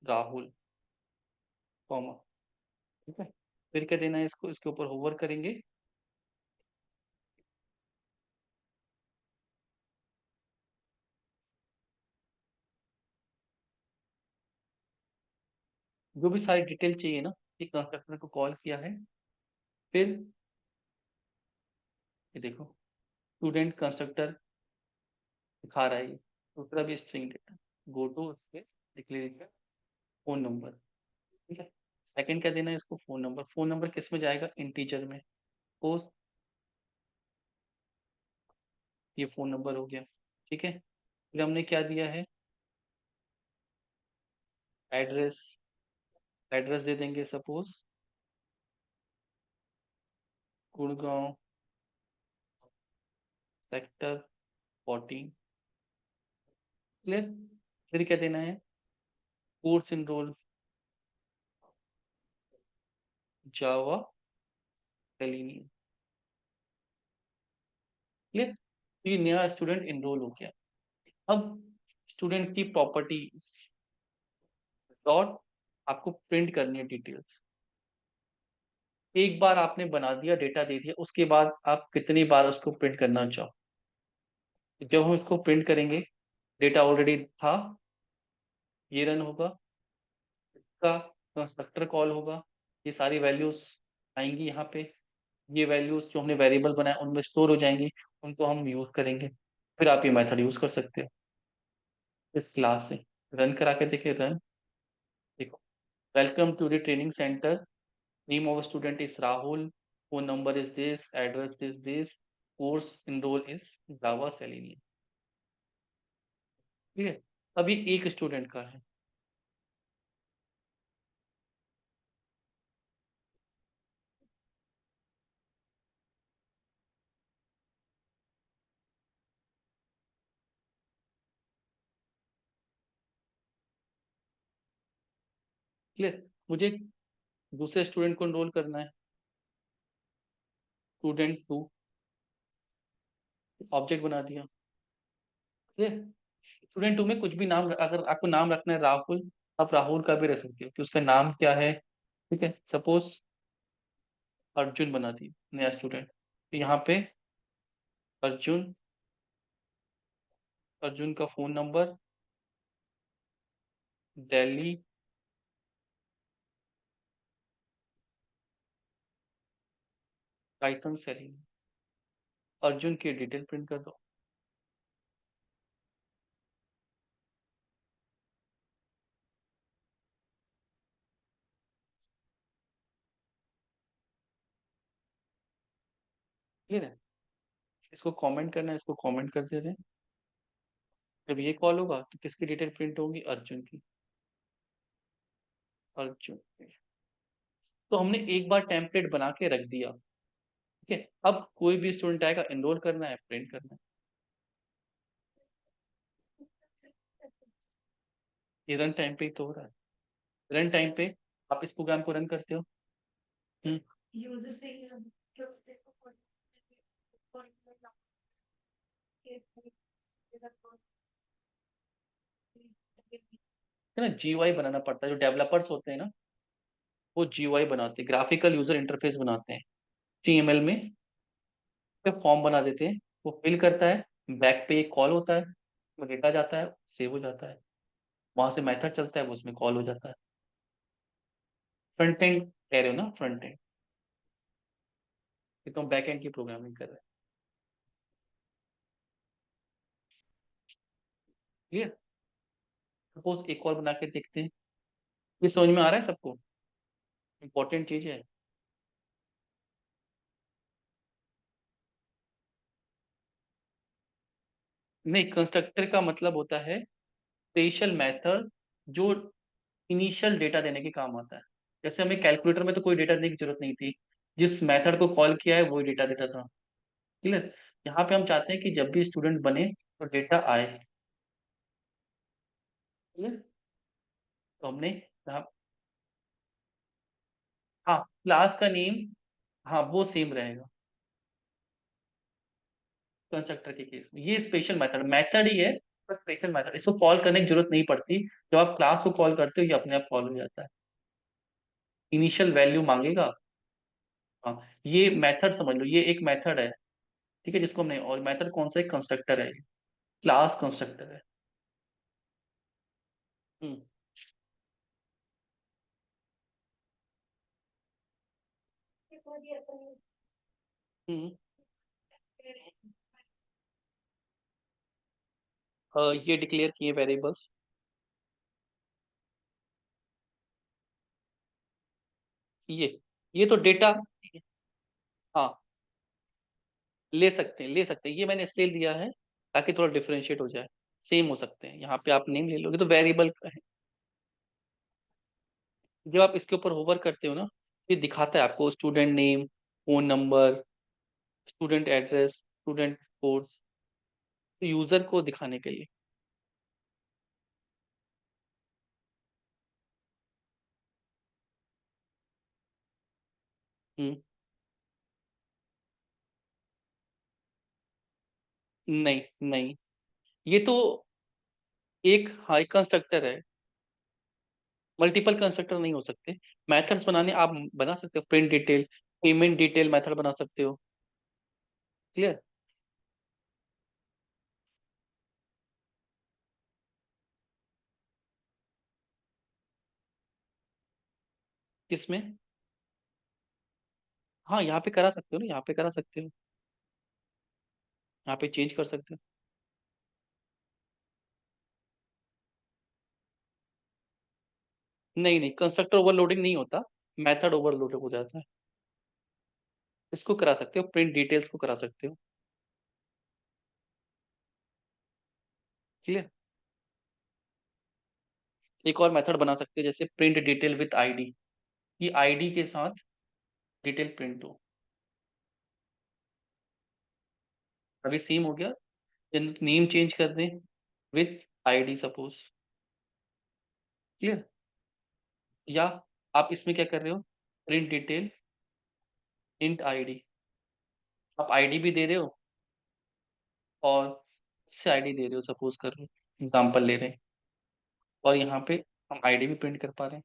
राहुल, कॉमा। ठीक है। फिर क्या देना है इसको, इसके ऊपर होवर करेंगे, जो भी सारी डिटेल चाहिए ना, ये कंस्ट्रक्टर को कॉल किया है। फिर ये देखो, स्टूडेंट कंस्ट्रक्टर दिखा रहा है ये, दूसरा भी स्ट्रिंग डेटा, गो टू उसके लिख लीजिए फोन नंबर। ठीक है। सेकंड क्या देना है इसको, फोन नंबर। फोन नंबर किस में जाएगा, इंटीजर में। तो ये फोन नंबर हो गया। ठीक है। फिर हमने क्या दिया है, एड्रेस, एड्रेस दे देंगे सपोज गुड़गांव सेक्टर 14। क्लियर। फिर क्या देना है, कोर्स इनरोल जावा सेलेनियम। क्लियर। तो ये नया स्टूडेंट इनरोल हो गया। अब स्टूडेंट की प्रॉपर्टी डॉट, आपको प्रिंट करनी है डिटेल्स। एक बार आपने बना दिया, डेटा दे दिया, उसके बाद आप कितनी बार उसको प्रिंट करना चाहो। जब हम इसको प्रिंट करेंगे, डेटा ऑलरेडी था, ये रन होगा, इसका कंस्ट्रक्टर कॉल होगा, ये सारी वैल्यूज आएंगी यहाँ पे, ये वैल्यूज जो हमने वेरिएबल बनाया उनमें स्टोर हो जाएंगी, उनको हम यूज करेंगे। फिर आप ये मेथड यूज कर सकते हो इस क्लास से। रन करा के देखिए, रन। देखो, welcome to the training centre, name of student is Rahul, phone number is this, address is this, course enrol is Java Selenium. ठीक है। अभी एक स्टूडेंट का है। क्लियर। मुझे दूसरे स्टूडेंट को एनरोल करना है, स्टूडेंट टू, ऑब्जेक्ट बना दिया। क्लियर। स्टूडेंट टू में कुछ भी नाम, अगर आपको नाम रखना है राहुल, आप राहुल का भी रख सकते हो कि उसका नाम क्या है। ठीक है, सपोज अर्जुन बना दी नया स्टूडेंट, तो यहाँ पे अर्जुन, अर्जुन का phone number, Delhi, Python selling, Arjun की डिटेल प्रिंट कर दो। क्लियर है। इसको कमेंट करना है, इसको कमेंट कर दे रहे हैं। जब ये कॉल होगा तो किसकी डिटेल प्रिंट होगी, अर्जुन की, अर्जुन की। तो हमने एक बार टेम्पलेट बना के रख दिया। ठीक है, अब कोई भी स्टूडेंट आएगा, एनरोल करना है, प्रिंट करना है। ये रन टाइम पे ही तो हो रहा है, रन टाइम पे आप इस प्रोग्राम को रन करते हो। हम्म, है ना, जीयूआई बनाना पड़ता है। जो डेवलपर्स होते हैं ना, वो जीयूआई बनाते हैं, ग्राफिकल यूजर इंटरफेस बनाते हैं। टीएमएल में फॉर्म बना देते हैं, वो फिल करता है, बैक पे एक कॉल होता है, वो डेटा जाता है, सेव हो जाता है, वहां से मेथड चलता है, वो उसमें कॉल हो जाता है। फ्रंट एंड कह रहे हो ना, फ्रंट एंड, ये तो हम बैक एंड की प्रोग्रामिंग कर रहे हैं। क्लियर। सपोज एक और बना के देखते हैं। ये समझ में आ रहा है सबको, इंपॉर्टेंट चीज है। नहीं, कंस्ट्रक्टर का मतलब होता है स्पेशल मेथड जो इनिशियल डेटा देने के काम आता है। जैसे हमें कैलकुलेटर में तो कोई डेटा देने की जरूरत नहीं थी, जिस मेथड को कॉल किया है वही डेटा देता था। क्लियर। यहाँ पे हम चाहते हैं कि जब भी स्टूडेंट बने तो डेटा आए। क्लियर। तो हमने यहाँ, हाँ, क्लास का नेम, हाँ वो सेम रहेगा कंस्ट्रक्टर के केस में। ये स्पेशल मेथड मेथड ही है, पर स्पेशल मेथड, इसको कॉल करने की जरूरत नहीं पड़ती। जब आप क्लास को कॉल करते हो ये अपने आप कॉल हो जाता है। इनिशियल वैल्यू मांगेगा। हाँ, ये मेथड समझ लो, ये एक मेथड है। ठीक है, जिसको हमने, और मेथड कौन सा है, कंस्ट्रक्टर है, क्लास कंस्ट्रक्टर है। हम्म। हम्म। ये डिक्लेयर किए वेरिएबल्स। ये तो डेटा, हाँ, ले सकते हैं, ये मैंने इसलिए लिया है ताकि थोड़ा डिफरेंशिएट हो जाए। सेम हो सकते हैं, यहाँ पे आप नेम ले लोगे तो वेरिएबल का है। जब आप इसके ऊपर होवर करते हो ना, ये दिखाता है आपको student name, phone number, student address, student course, तो यूजर को दिखाने के लिए। हम्म। नहीं नहीं, ये तो एक हाई कंस्ट्रक्टर है, मल्टीपल कंस्ट्रक्टर नहीं हो सकते। मेथड्स बनाने आप बना सकते हो, print detail, payment detail method बना सकते हो। क्लियर। किसमें, हाँ यहाँ पे करा सकते हो ना, यहाँ पे करा सकते हो, यहाँ पे चेंज कर सकते हो। नहीं नहीं, कंस्ट्रक्टर ओवरलोडिंग नहीं होता, मेथड ओवरलोड हो जाता है। इसको करा सकते हो, प्रिंट डिटेल्स को करा सकते हो। क्लियर। एक और मेथड बना सकते हो, जैसे प्रिंट डिटेल विथ आईडी, ये आईडी के साथ डिटेल प्रिंट हो। अभी सेम हो गया, नेम चेंज कर दें विथ आईडी सपोज। क्लियर। या आप इसमें क्या कर रहे हो, प्रिंट डिटेल इंट आईडी, आप आईडी भी दे रहे हो और इससे आईडी दे रहे हो, सपोज कर रहे हो, एग्जाम्पल ले रहे हैं, और यहाँ पे हम आईडी भी प्रिंट कर पा रहे हैं।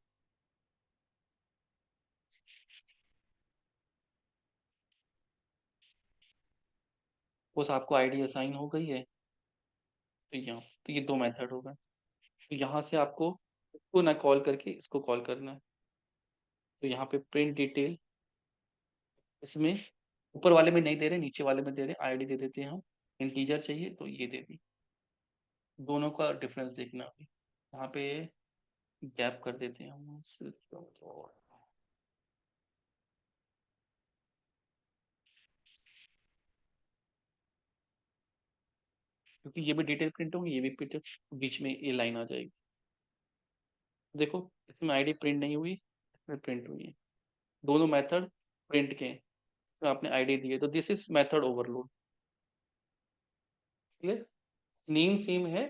उस आपको आईडी असाइन हो गई है, तो यहाँ तो ये दो मेथड हो गए। तो यहाँ से आपको इसको ना कॉल करके इसको कॉल करना है। तो यहाँ पे प्रिंट डिटेल, इसमें ऊपर वाले में नहीं दे रहे, नीचे वाले में दे रहे, आईडी दे देते हैं हम। इंटीजर चाहिए तो ये दे दी। दोनों का डिफरेंस देखना अभी। यहाँ पे गैप कर देते हैं हम, क्योंकि ये भी डिटेल प्रिंट होगी, ये भी प्रिंट, बीच में ये लाइन आ जाएगी। देखो इसमें आईडी प्रिंट नहीं हुई, इसमें प्रिंट हुई है। दोनों मेथड प्रिंट के हैं, इसमें आपने आईडी दी है, तो this is method overload. Clear? Name same है,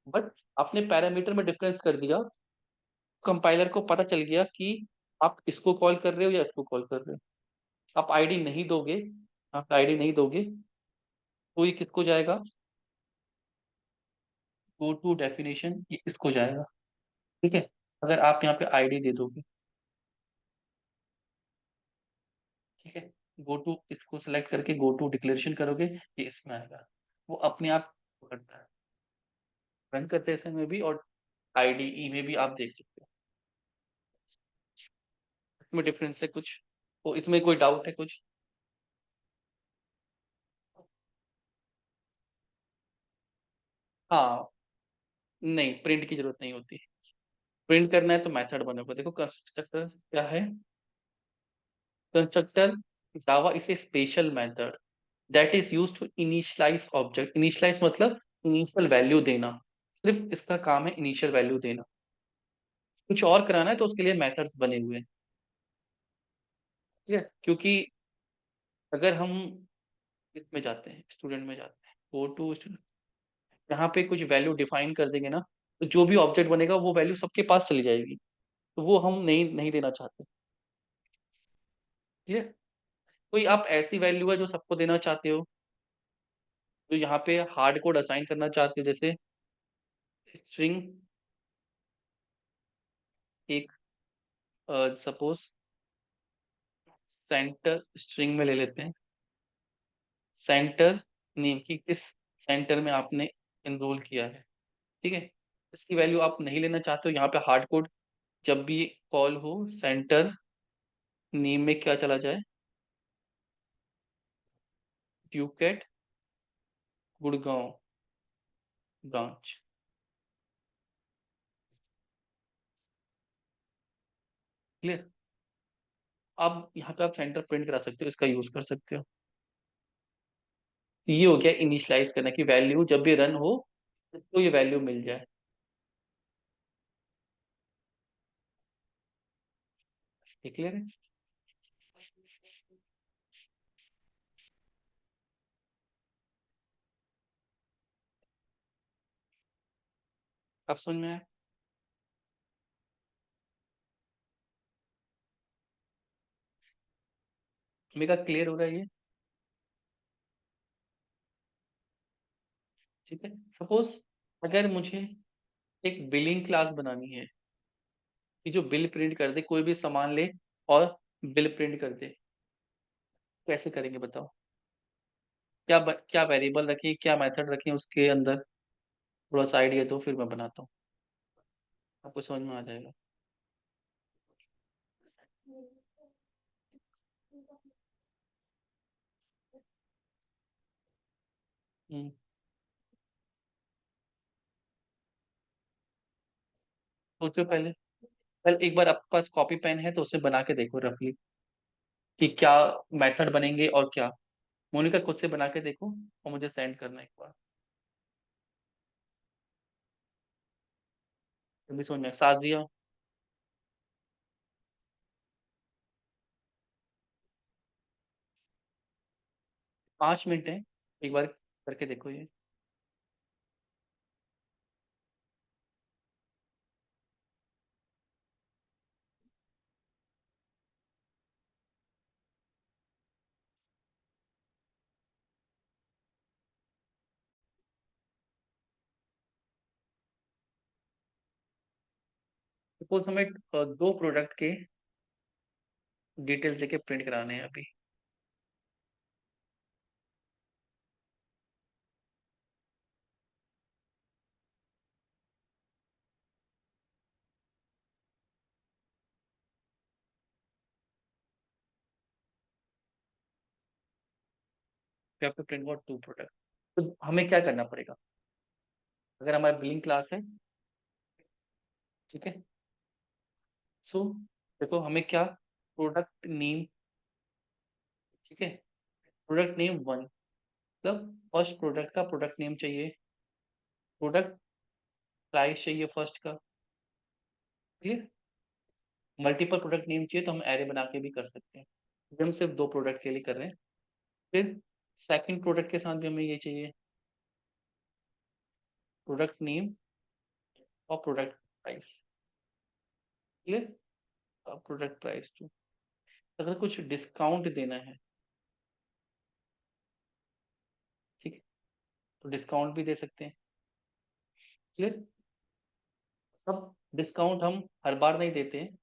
बट आपने पैरामीटर में डिफरेंस कर दिया, कंपाइलर को पता चल गया कि आप इसको कॉल कर रहे हो या इसको कॉल कर रहे हो। आप आईडी नहीं दोगे, आप आईडी नहीं दोगे तो ये किसको जाएगा, गो टू डेफिनेशन, ये इसको जाएगा। ठीक है, अगर आप यहाँ पे आईडी दे दोगे, ठीक है, गो टू इसको सेलेक्ट करके गो टू डिक्लेरेशन करोगे, ये इसमें आएगा, वो अपने आप करता है। रन करते हैं इसमें भी, और आईडीई में भी आप देख सकते हो, इसमें डिफरेंस है कुछ, तो इसमें कोई डाउट है कुछ? हाँ, नहीं प्रिंट की जरूरत नहीं होती। प्रिंट करना है तो मेथड बनेगा। देखो कंस्ट्रक्टर क्या है, constructor Java is a special method that is used to initialise object. Initialise मतलब इनिशियल वैल्यू देना, सिर्फ इसका काम है इनिशियल वैल्यू देना। कुछ और कराना है तो उसके लिए मेथड्स बने हुए हैं। ठीक है, क्योंकि अगर हम इसमें जाते हैं, स्टूडेंट में जाते हैं, गो टू स्टूडेंट, यहाँ पे कुछ वैल्यू डिफाइन कर देंगे ना, तो जो भी ऑब्जेक्ट बनेगा वो वैल्यू सबके पास चली जाएगी, तो वो हम नहीं नहीं देना चाहते। ठीक है, कोई आप ऐसी वैल्यू है जो सबको देना चाहते हो, जो यहाँ पे हार्ड कोड असाइन करना चाहते हो, जैसे स्ट्रिंग, एक सपोज सेंटर स्ट्रिंग में ले लेते हैं, सेंटर नेम की किस सेंटर में आपने एनरोल किया है। ठीक है, इसकी वैल्यू आप नहीं लेना चाहते हो, यहाँ पे हार्ड कोड जब भी कॉल हो सेंटर नेम में क्या चला जाए, ड्यूकेट गुड़गांव ब्रांच। क्लियर? अब यहाँ पे आप सेंटर प्रिंट करा सकते हो, इसका यूज कर सकते हो। ये हो गया इनिशियलाइज करना, की वैल्यू जब भी रन हो तो ये वैल्यू मिल जाए। क्लियर है? अब समझ में आया? मेरा क्लियर हो रहा है ये? ठीक है, सपोज अगर मुझे एक बिलिंग क्लास बनानी है कि जो बिल प्रिंट कर दे, कोई भी सामान ले और बिल प्रिंट कर दे, कैसे करेंगे बताओ? क्या वेरिएबल रखें, क्या मेथड रखें उसके अंदर, थोड़ा सा आइडिया दो, फिर मैं बनाता हूँ, आपको समझ में आ जाएगा। हम्म, सोचो पहले, एक बार आपके पास कॉपी पेन है तो उससे बना के देखो रफली, कि क्या मेथड बनेंगे और क्या। मोनिका खुद से बना के देखो और मुझे सेंड करना एक बार, तभी समझ में। साथ दिया, 5 मिनट है, एक बार करके देखो ये। सपोज हमें दो प्रोडक्ट के डिटेल्स लेके प्रिंट कराने हैं अभी। We have to print out to product. तो हमें क्या करना पड़ेगा? अगर हमारा बिलिंग क्लास है, ठीक है, सो देखो हमें क्या, प्रोडक्ट नेम, ठीक है, प्रोडक्ट नेम वन, मतलब फर्स्ट प्रोडक्ट का प्रोडक्ट नेम चाहिए, प्रोडक्ट प्राइस चाहिए फर्स्ट का, क्लियर। मल्टीपल प्रोडक्ट नेम चाहिए तो हम एरे बना के भी कर सकते हैं, अभी हम सिर्फ दो प्रोडक्ट के लिए कर रहे हैं। फिर सेकंड प्रोडक्ट के साथ भी हमें ये चाहिए, प्रोडक्ट नेम और product price, clear. Product price two, अगर कुछ डिस्काउंट देना है, ठीक है, तो डिस्काउंट भी दे सकते हैं, क्लियर। अब डिस्काउंट हम हर बार नहीं देते हैं,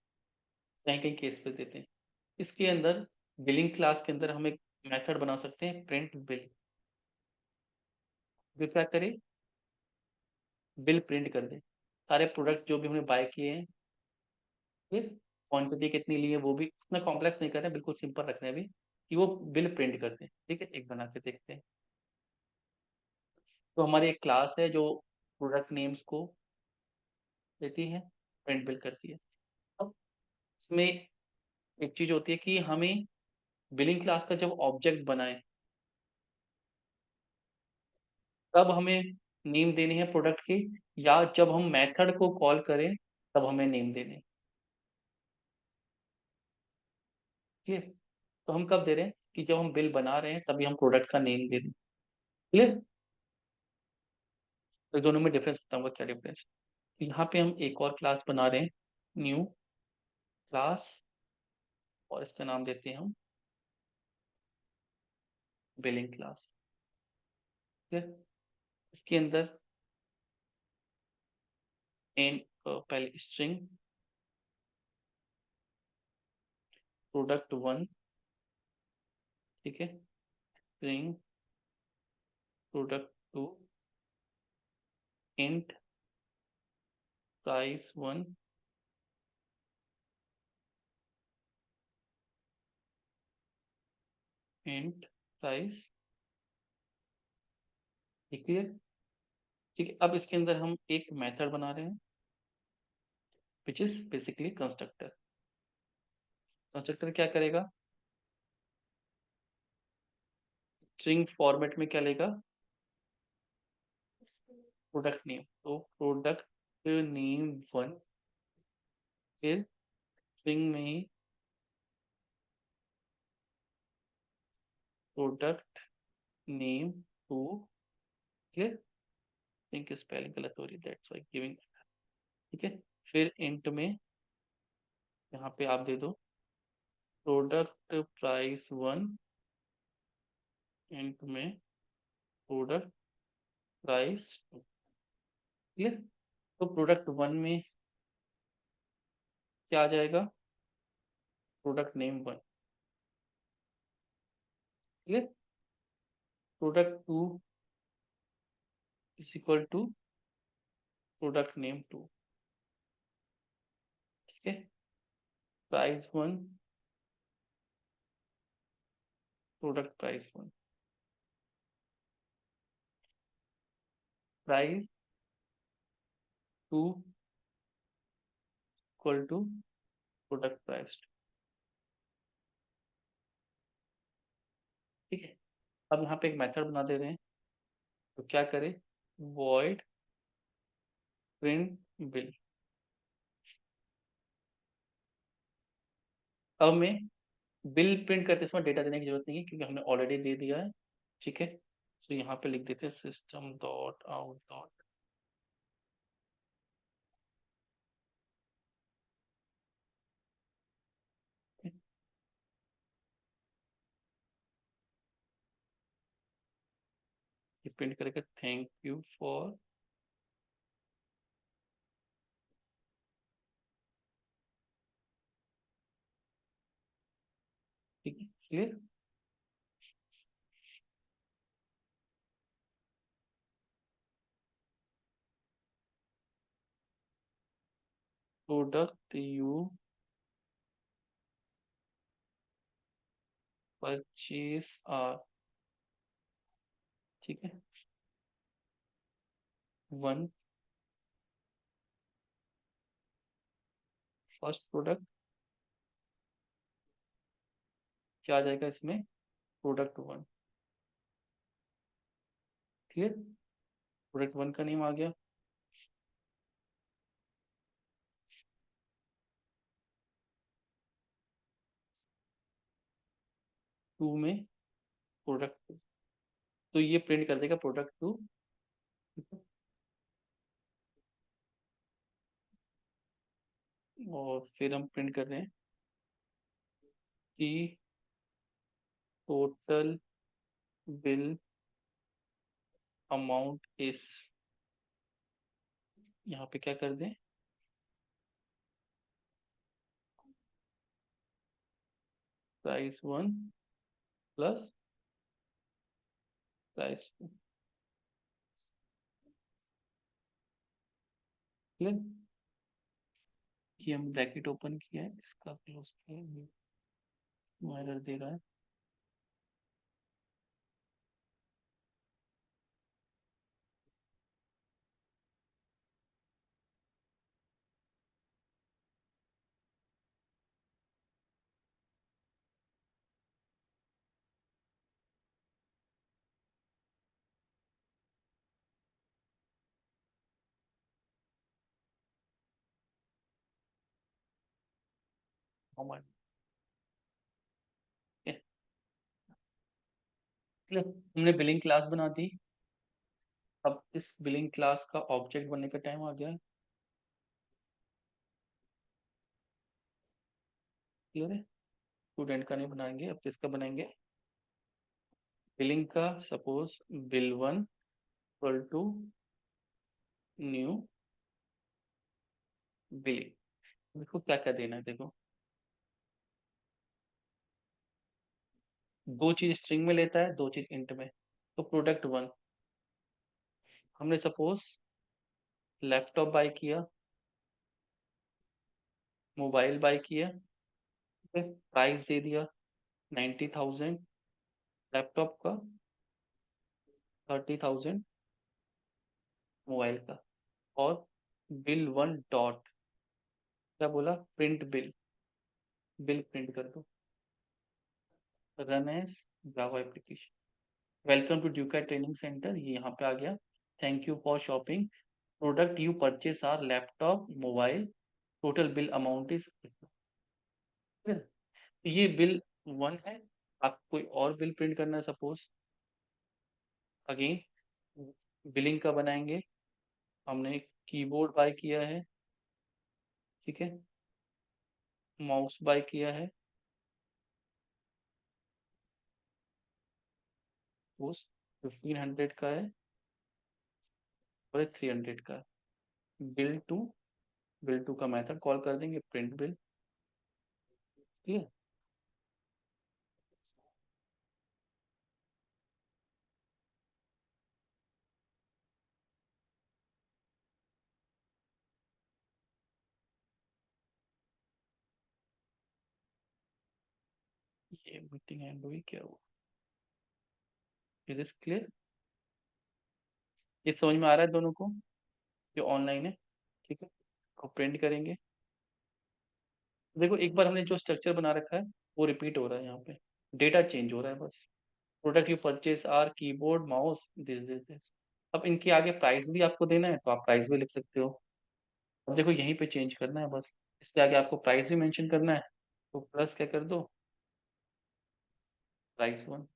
कहीं कहीं केस पे देते हैं। इसके अंदर बिलिंग क्लास के अंदर हम एक मेथड बना सकते हैं, प्रिंट बिल, जो क्या करे, बिल प्रिंट कर दे, सारे प्रोडक्ट जो भी हमने बाय किए हैं, फिर क्वांटिटी कितनी ली है वो भी, उतना कॉम्प्लेक्स नहीं कर रहे हैं, बिल्कुल सिंपल रख रहे हैं अभी, कि वो बिल प्रिंट कर दे, ठीक है। एक बना के देखते हैं। तो हमारी एक क्लास है जो प्रोडक्ट नेम्स को देती है, प्रिंट बिल करती है। अब इसमें एक चीज होती है कि हमें बिलिंग क्लास का जब ऑब्जेक्ट बनाए, तब हमें नेम देने हैं प्रोडक्ट की, या जब हम मेथड को कॉल करें तब हमें नेम देने, क्लियर। तो हम कब दे रहे हैं कि जब हम बिल बना रहे हैं तभी हम प्रोडक्ट का नेम दे रहे हैं, क्लियर। तो दोनों में डिफरेंस बताऊंगा क्या डिफरेंस। तो यहाँ पे हम एक और क्लास बना रहे हैं, न्यू क्लास, और इसका नाम देते हैं हम बिलिंग क्लास, ठीक है। इसके अंदर एंड पहले स्ट्रिंग प्रोडक्ट वन, ठीक है, string product two, int price one, int price, ठीक है। ठीक है, अब इसके अंदर हम एक मेथड बना रहे हैं, which is basically constructor. Constructor क्या करेगा, स्ट्रिंग फॉर्मेट में क्या लेगा, प्रोडक्ट नेम, तो प्रोडक्ट नेम वन, फिर स्ट्रिंग में ही product name two, clear. String की स्पेलिंग गलत हो रही है, दैट्स व्हाई गिविंग, ठीक है। फिर इंट में यहाँ पे आप दे दो प्रोडक्ट प्राइस वन, इंट में प्रोडक्ट प्राइस टू, क्लियर। तो प्रोडक्ट वन में क्या आ जाएगा, product name one, clear. Product two is equal to product name two, ठीक है। Price one, product price one, price two equal to product price two, ठीक है। अब यहाँ पे एक मेथड बना दे रहे हैं, तो क्या करें, वॉइड प्रिंट बिल। अब मैं बिल प्रिंट करते समय डेटा देने की जरूरत नहीं है, क्योंकि हमने ऑलरेडी दे दिया है, ठीक है। तो यहाँ पे लिख देते हैं सिस्टम डॉट आउट डॉट, ये प्रिंट करेगा थैंक यू फॉर ठीक है, clear. Product you purchase are, ठीक है, वन, फर्स्ट प्रोडक्ट क्या आ जाएगा इसमें, product one, clear. Product one का नेम आ गया। टू में प्रोडक्ट टू, तो ये प्रिंट कर देगा प्रोडक्ट टू। और फिर हम प्रिंट कर रहे हैं कि टोटल बिल अमाउंट इज, यहाँ पे क्या कर दें, price one plus price two, clear. ये हम ब्रैकेट ओपन किया है, इसका क्लोज किया है, एरर दे रहा है। हमारे क्लियर, हमने बिलिंग क्लास बना दी। अब इस बिलिंग क्लास का ऑब्जेक्ट बनने का टाइम आ गया है, क्लियर है। स्टूडेंट का नहीं बनाएंगे, अब किसका बनाएंगे, बिलिंग का। Suppose bill one equal to new billing. इसको क्या क्या देना है, देखो, दो चीज स्ट्रिंग में लेता है, दो चीज इंट में। तो प्रोडक्ट वन हमने सपोज लैपटॉप बाय किया, मोबाइल बाय किया, प्राइस दे दिया 90,000 लैपटॉप का, 30,000 मोबाइल का। और बिल वन डॉट, क्या बोला, प्रिंट बिल, बिल प्रिंट कर दो, run as Java application. Welcome to Ducat training centre, ये यहाँ पे आ गया। Thank you for shopping, product you purchase are laptop mobile, total bill amount is, ये बिल वन है। आप कोई और बिल प्रिंट करना है, सपोज अगेन बिलिंग का बनाएंगे। हमने कीबोर्ड बाय किया है, ठीक है, माउस बाय किया है, वो 1500 का है, और 300 का है। बिल टू का मेथड कॉल कर देंगे, प्रिंट बिल, ठीक है। ये मीटिंग एंड हुई, क्या हुआ, इज दिस क्लियर। ये समझ में आ रहा है दोनों को, जो ऑनलाइन है, ठीक है। और प्रिंट करेंगे, देखो एक बार हमने जो स्ट्रक्चर बना रखा है वो रिपीट हो रहा है, यहाँ पे डेटा चेंज हो रहा है बस। Product you purchase are keyboard mouse this. अब इनके आगे प्राइस भी आपको देना है तो आप प्राइस भी लिख सकते हो। अब देखो यहीं पे चेंज करना है बस, इसके आगे आपको प्राइस भी मेंशन करना है, तो प्लस क्या कर दो, प्राइस वन,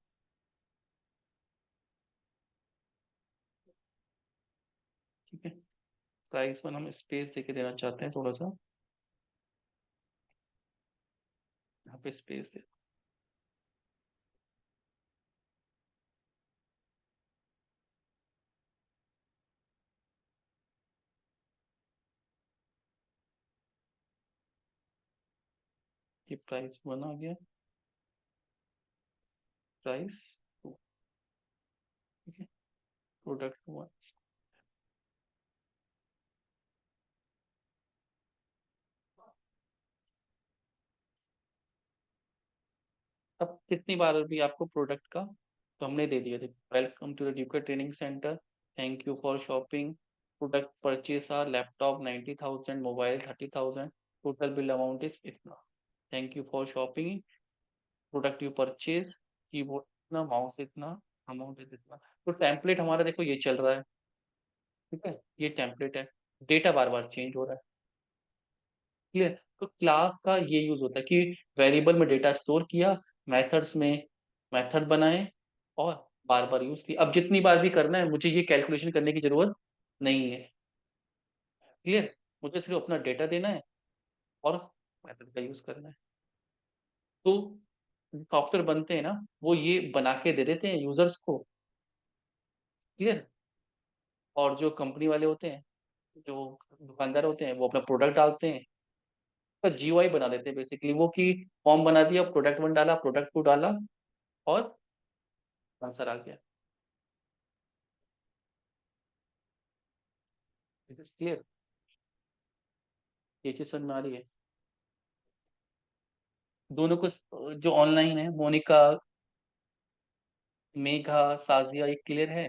ठीक है। प्राइस वन हम स्पेस देके देना चाहते हैं थोड़ा सा, यहाँ पे स्पेस दे, ये प्राइस वन आ गया। प्राइस 2, ठीक है, प्रोडक्ट 1। अब कितनी बार भी आपको प्रोडक्ट का तो हमने दे दिया था, welcome to the Ducat training centre, thank you for shopping, product purchase are laptop 90,000, mobile 30,000, total bill amount is इतना, thank you for shopping, product you purchase, keyboard इतना, माउस इतना, अमाउंट इज इतना। तो टेम्पलेट हमारा देखो ये चल रहा है, ठीक है, ये टेम्पलेट है, डेटा बार बार चेंज हो रहा है, क्लियर। तो क्लास का ये यूज होता है कि वेरिएबल में डेटा स्टोर किया, मेथड्स में मेथड बनाए और बार बार यूज किया। अब जितनी बार भी करना है मुझे ये कैलकुलेशन करने की जरूरत नहीं है, क्लियर, मुझे सिर्फ अपना डेटा देना है और मेथड का यूज करना है। तो सॉफ्टवेयर बनते हैं ना, वो ये बना के दे देते हैं यूजर्स को, क्लियर। और जो कंपनी वाले होते हैं, जो दुकानदार होते हैं, वो अपना प्रोडक्ट डालते हैं, तो जीयूआई बना देते हैं बेसिकली, वो की फॉर्म बना दिया, प्रोडक्ट 1 डाला, प्रोडक्ट 2 डाला और आंसर आ गया। इट इज क्लियर, ये चीज समझ में आ रही है। दोनों को जो ऑनलाइन है, मोनिका, मेघा, साजिया, ये क्लियर है।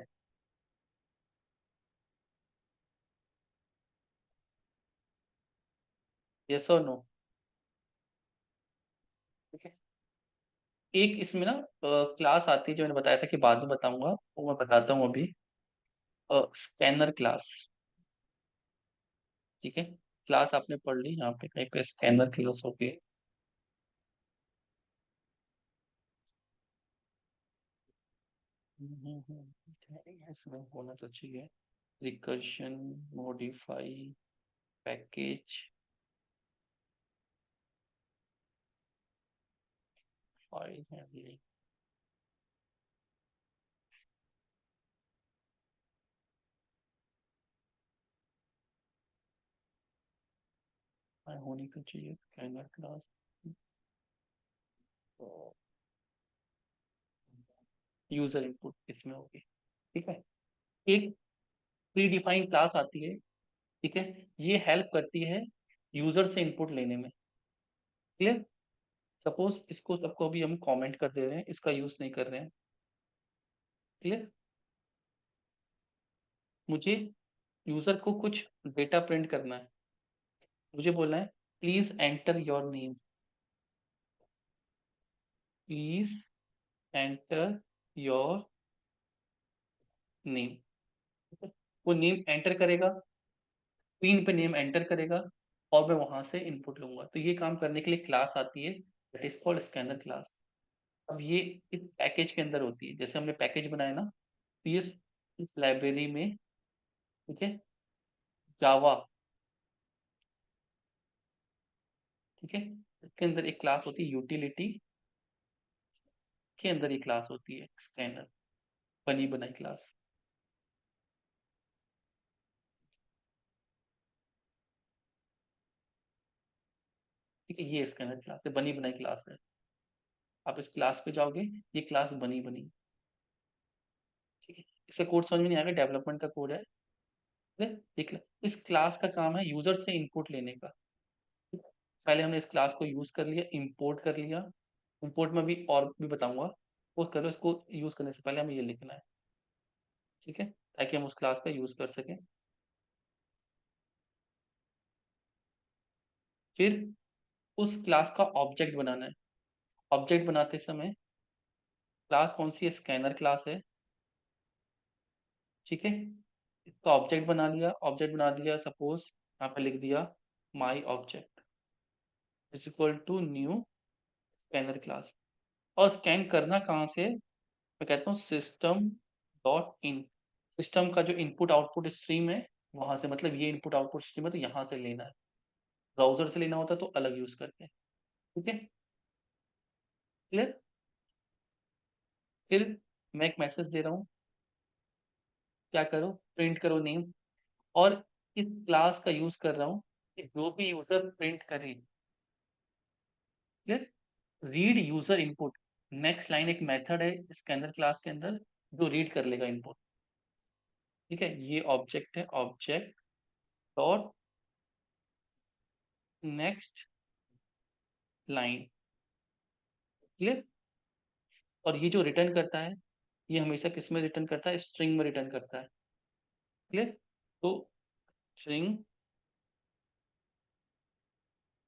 यस और नो, ठीक है। एक इसमें ना क्लास आती है जो मैंने बताया था कि बाद में बताऊंगा, वो मैं बताता हूँ अभी, स्कैनर क्लास, ठीक है। क्लास आपने पढ़ ली, यहाँ पे कहीं पे स्कैनर फिलोसॉफी, इसमें होना तो चाहिए, recursion, modify, package, file handling, होनी तो चाहिए स्कैनर क्लास। यूजर इनपुट इसमें होगी, ठीक है। एक प्री डिफाइंड क्लास आती है, ठीक है, ये हेल्प करती है यूजर से इनपुट लेने में, क्लियर। सपोज इसको सबको अभी हम कमेंट कर दे रहे हैं, इसका यूज नहीं कर रहे हैं, क्लियर। मुझे यूजर को कुछ डेटा प्रिंट करना है, मुझे बोलना है please enter your name, please enter your name, वो नेम एंटर करेगा, स्क्रीन पे नेम एंटर करेगा और मैं वहां से इनपुट लूंगा। तो ये काम करने के लिए क्लास आती है, that is called scanner class. अब ये इस पैकेज के अंदर होती है, जैसे हमने पैकेज बनाया ना, तो ये इस लाइब्रेरी में, ठीक है, जावा, ठीक है, इसके अंदर एक क्लास होती है यूटिलिटी, के अंदर ये क्लास होती है स्कैनर, बनी बनाई क्लास, ठीक है। ये स्कैनर क्लास है, बनी बनाई क्लास है। आप इस क्लास पे जाओगे, ये क्लास बनी बनी, ठीक है। इसका कोड समझ में नहीं आएगा, डेवलपमेंट का कोड है, ठीक है? इस क्लास का काम है यूजर से इनपुट लेने का, ठीक है? पहले हमने इस क्लास को यूज कर लिया, इंपोर्ट कर लिया, इंपोर्ट में भी और भी बताऊंगा, वो करो, इसको यूज करने से पहले हमें ये लिखना है, ठीक है, ताकि हम उस क्लास का यूज कर सकें। फिर उस क्लास का ऑब्जेक्ट बनाना है, ऑब्जेक्ट बनाते समय क्लास कौन सी है, स्कैनर क्लास है, ठीक है। इसका ऑब्जेक्ट बना लिया, ऑब्जेक्ट बना दिया, सपोज यहाँ पे लिख दिया my object is equal to new scanner class. और स्कैन करना कहाँ से, मैं कहता हूँ सिस्टम डॉट इन, सिस्टम का जो इनपुट आउटपुट स्ट्रीम है वहां से, मतलब ये इनपुट आउटपुट स्ट्रीम है तो यहाँ से लेना है, ब्राउजर से लेना होता है तो अलग यूज करते हैं, ठीक है, क्लियर। फिर मैं एक मैसेज दे रहा हूँ, क्या करो, प्रिंट करो नेम, और इस क्लास का यूज कर रहा हूँ कि जो भी यूजर प्रिंट करे, clear, read user input, next line एक मेथड है स्कैनर क्लास के अंदर जो रीड कर लेगा इनपुट। ठीक है, ये ऑब्जेक्ट है, object dot next line. Clear. और ये जो रिटर्न करता है ये हमेशा किस में रिटर्न करता है, स्ट्रिंग में रिटर्न करता है। क्लियर। तो स्ट्रिंग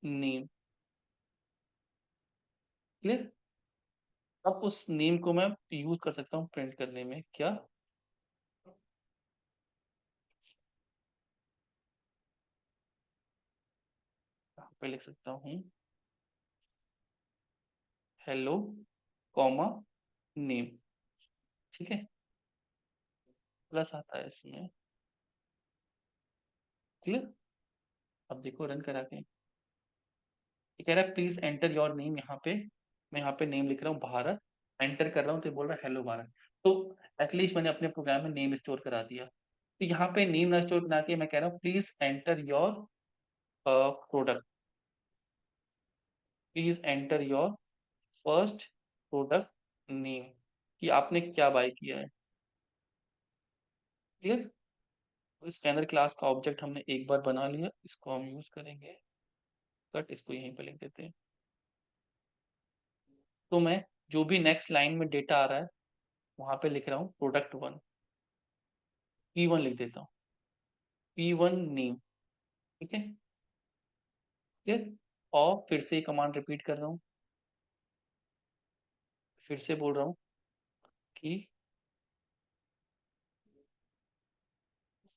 नेम। क्लियर। अब उस नेम को मैं यूज कर सकता हूँ प्रिंट करने में। क्या? यहाँ पे लिख सकता हूँ हेलो कॉमा नेम। ठीक है, प्लस आता है इसमें। क्लियर। अब देखो रन करा के ये कह रहा है प्लीज एंटर योर नेम। यहाँ पे मैं यहाँ पे नेम लिख रहा हूँ भारत, एंटर कर रहा हूँ तो ये बोल रहा है हेलो भारत। तो एटलीस्ट मैंने अपने प्रोग्राम में नेम स्टोर करा दिया। तो यहाँ पे नेम ना स्टोर करा के मैं कह रहा हूँ please enter your product, please enter your first product name, कि आपने क्या बाय किया है। क्लियर। तो स्कैनर क्लास का ऑब्जेक्ट हमने एक बार बना लिया, इसको हम यूज करेंगे। कट, इसको यहीं पे लिख देते हैं। तो मैं जो भी नेक्स्ट लाइन में डेटा आ रहा है वहां पे लिख रहा हूँ प्रोडक्ट वन, P1 लिख देता हूँ, P1 नेम। ठीक है। ठीक। और फिर से कमांड रिपीट कर रहा हूँ, फिर से बोल रहा हूँ कि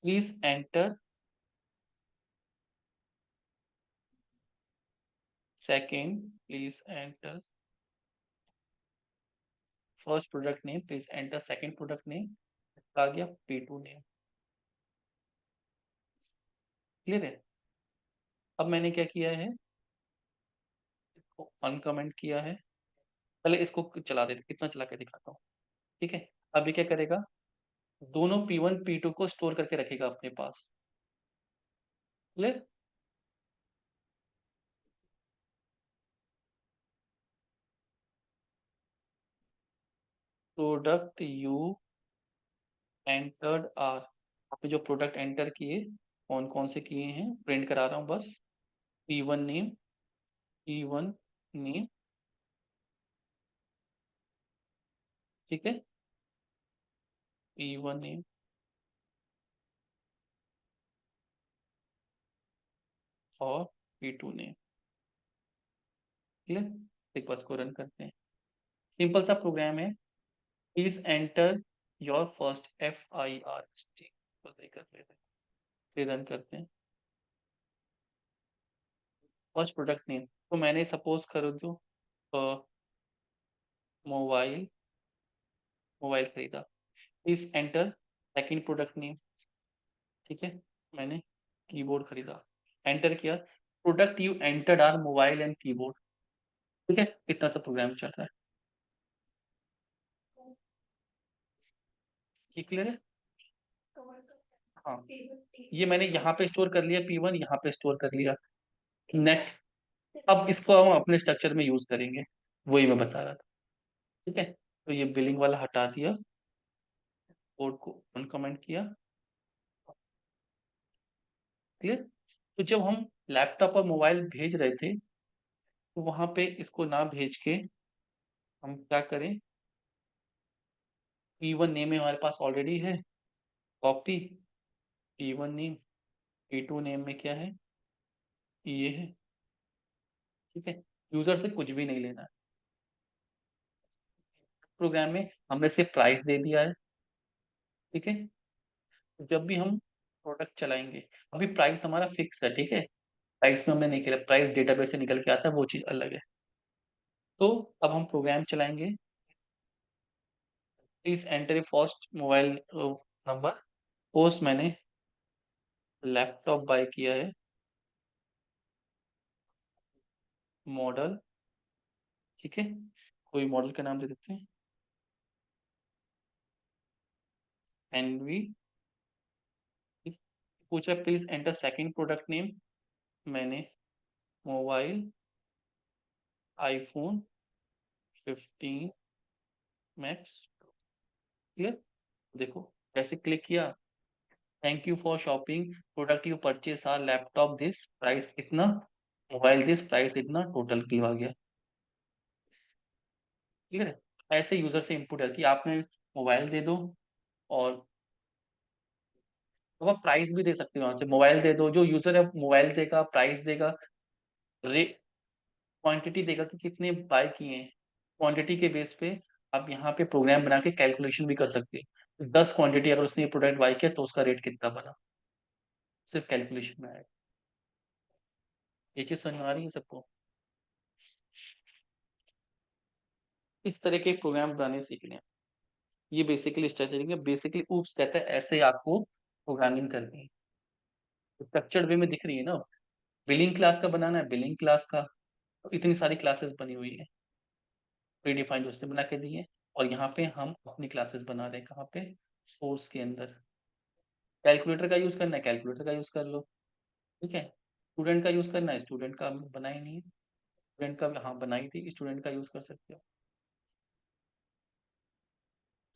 please enter second, please enter first product name, please enter second product name. आ गया P2 नेम। क्लियर है। अब मैंने क्या किया है, इसको अनकमेंट किया है। पहले इसको चला देते, कितना चला के दिखाता हूँ। ठीक है। अब ये क्या करेगा, दोनों P1 P2 को स्टोर करके रखेगा अपने पास। Clear. Product you entered are, आपने जो प्रोडक्ट एंटर किए कौन कौन से किए हैं प्रिंट करा रहा हूँ बस। P1 name, P1 name. ठीक है, P1 नेम और P2 नेम। क्लियर। एक बार इसको रन करते हैं। सिंपल सा प्रोग्राम है। Please enter your first FIRST, बस यही कर लेते हैं। फिर रन करते हैं। फर्स्ट प्रोडक्ट नेम तो मैंने सपोज करो जो मोबाइल, मोबाइल खरीदा। Please enter second product name. ठीक है, मैंने कीबोर्ड खरीदा, एंटर किया। Product you entered are mobile and keyboard. ठीक है, इतना सा प्रोग्राम चल रहा है। ये क्लियर है। हाँ, ये मैंने यहाँ पे स्टोर कर लिया, P1 यहाँ पे स्टोर कर लिया। नेक्स्ट, अब इसको हम अपने स्ट्रक्चर में यूज करेंगे, वही मैं बता रहा था। ठीक है, तो ये बिलिंग वाला हटा दिया, कोड को अनकमेंट किया। क्लियर। तो जब हम लैपटॉप और मोबाइल भेज रहे थे तो वहां पे इसको ना भेज के हम क्या करें, P1 नेम में हमारे पास ऑलरेडी है, copy P1 name, P2 name में क्या है, ये है। ठीक है, यूजर से कुछ भी नहीं लेना है। प्रोग्राम में हमने सिर्फ प्राइस दे दिया है। ठीक है, तो जब भी हम प्रोडक्ट चलाएंगे, अभी प्राइस हमारा फिक्स है। ठीक है, प्राइस में हमने नहीं किया, प्राइस डेटाबेस से निकल के आता है, वो चीज अलग है। तो अब हम प्रोग्राम चलाएंगे। Please enter first mobile number. Suppose मैंने लैपटॉप बाय किया है, मॉडल। ठीक है, कोई मॉडल का नाम दे देते हैं, एनवी। पूछा please enter second product name, मैंने मोबाइल, आईफोन 15 मैक्स। क्लियर? देखो कैसे क्लिक किया, thank you for shopping, product you purchase are laptop this, price इतना, मोबाइल दिस, प्राइस इतना, टोटल क्लियर आ गया। क्लियर है? ऐसे यूजर से इनपुट है कि आपने मोबाइल दे दो, और तो आप प्राइस भी दे सकते हो, वहां से मोबाइल दे दो, जो यूजर है मोबाइल देगा, प्राइस देगा, रे क्वांटिटी देगा कि कितने बाय किए हैं, क्वांटिटी के बेस पे आप यहाँ पे प्रोग्राम बना के कैलकुलेशन भी कर सकते हैं। 10 क्वांटिटी अगर उसने प्रोडक्ट बाय किया तो उसका रेट कितना बना, सिर्फ कैलकुलेशन में आएगा। ये चीज समझ में आ रही है सबको? इस तरह के प्रोग्राम बनाने सीखने हैं। ये बेसिकली स्ट्रेटेजी है, बेसिकली ऊप्स कहता है ऐसे आपको प्रोग्रामिंग करनी है। स्ट्रक्चर्ड वे में दिख रही है ना, बिलिंग क्लास का बनाना है, बिलिंग क्लास का, तो इतनी सारी क्लासेस बनी हुई है, प्री डिफाइंड उसने बना के दी है। और यहाँ पे हम अपनी क्लासेस बना रहे हैं, कहाँ पे, सोर्स के अंदर। कैलकुलेटर का यूज करना है, कैलकुलेटर का यूज कर लो, ठीक है। स्टूडेंट का यूज करना है, स्टूडेंट का बनाई नहीं है, स्टूडेंट का हाँ बनाई थी, स्टूडेंट का यूज कर सकते हो।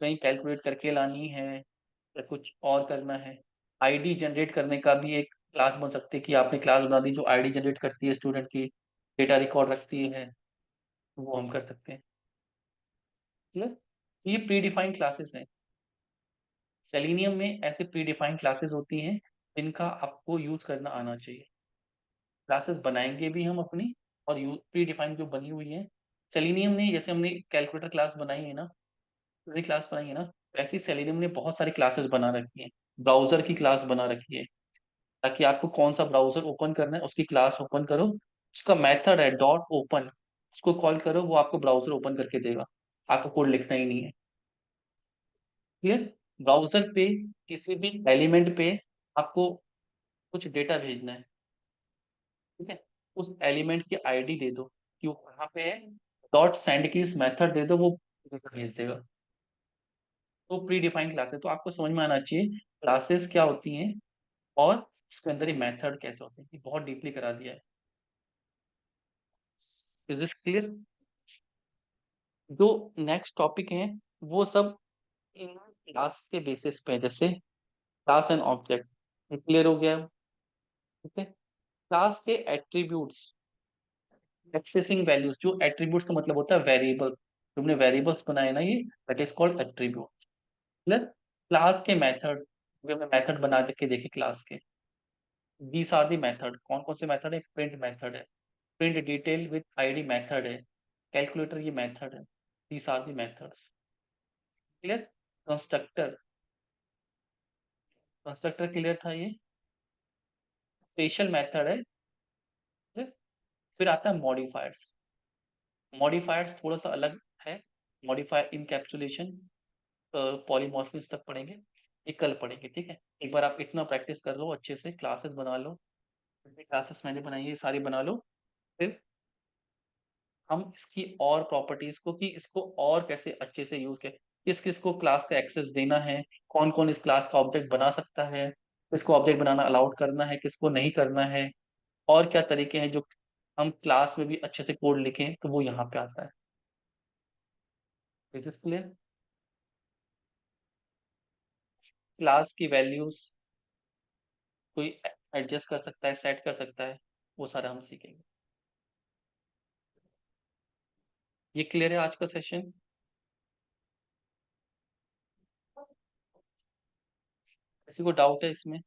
कहीं कैलकुलेट करके लानी है या कुछ और करना है, आईडी जनरेट करने का भी एक क्लास बन सकती है कि आपने क्लास बना दी जो आईडी जनरेट करती है स्टूडेंट की, डेटा रिकॉर्ड रखती है, वो हम कर सकते हैं। क्लियर? ये प्री डिफाइंड क्लासेस हैं। सेलेनियम में ऐसे प्री डिफाइंड क्लासेस होती हैं जिनका आपको यूज करना आना चाहिए। क्लासेस बनाएंगे भी हम अपनी, और प्री डिफाइंड जो बनी हुई है सेलेनियम ने, जैसे हमने कैलकुलेटर क्लास बनाई है ना, पूरी क्लास बनाई है ना, वैसे ही सेलेनियम ने बहुत सारी क्लासेस बना रखी है। ब्राउजर की क्लास बना रखी है, ताकि आपको कौन सा ब्राउजर ओपन करना है उसकी क्लास ओपन करो, उसका मेथड है डॉट ओपन, उसको कॉल करो, वो आपको ब्राउजर ओपन करके देगा, आपको कोड लिखना ही नहीं है। क्लियर? ब्राउजर पे किसी भी एलिमेंट पे आपको कुछ डेटा भेजना है, ठीक है, उस एलिमेंट की आईडी दे दो कि वो कहाँ पे है, डॉट सेंड की इस मेथड दे दो, वो भेज देगा। तो प्री डिफाइंड क्लास है, तो आपको समझ में आना चाहिए क्लासेस क्या होती हैं, और उसके अंदर ही मेथड कैसे होते हैं, ये बहुत डीपली करा दिया है। Is this clear? जो नेक्स्ट टॉपिक है वो सब इन क्लास के बेसिस पे है, जैसे क्लास एंड ऑब्जेक्ट, क्लियर हो गया? ठीक है। क्लास के एट्रीब्यूट्स, एक्सेसिंग वैल्यूज, जो एट्रीब्यूट्स का मतलब होता है वेरिएबल, तुमने वेरिएबल्स बनाए ना, ये that is called attribute. Clear? Class के मेथड, हमने मेथड बना के देखे क्लास के, दीस आर दी मेथड, कौन कौन से मेथड है, प्रिंट मेथड है, print detail with ID method है, कैलकुलेटर ये मेथड है, these are the methods. Clear? Constructor, constructor clear था ये, स्पेशल मेथड है। clear? फिर आता है मॉडिफायर्स, मॉडिफायर्स थोड़ा सा अलग है, मॉडिफायर इनकैप्सुलेशन, पॉलीमॉर्फिज्म तक पढ़ेंगे, ये कल पढ़ेंगे, ठीक है। एक बार आप इतना प्रैक्टिस कर लो अच्छे से, क्लासेस बना लो, जितनी क्लासेस मैंने बनाई है ये सारी बना लो, फिर हम इसकी और प्रॉपर्टीज को, कि इसको और कैसे अच्छे से यूज करें, किस किस को क्लास का एक्सेस देना है, कौन कौन इस क्लास का ऑब्जेक्ट बना सकता है, किसको ऑब्जेक्ट बनाना अलाउड करना है, किसको नहीं करना है, और क्या तरीके हैं जो हम क्लास में भी अच्छे से कोड लिखें, तो वो यहाँ पे आता है। Is it clear? क्लास की वैल्यूज कोई एडजस्ट कर सकता है, सेट कर सकता है, वो सारा हम सीखेंगे। ये क्लियर है आज का सेशन? किसी को डाउट है इसमें?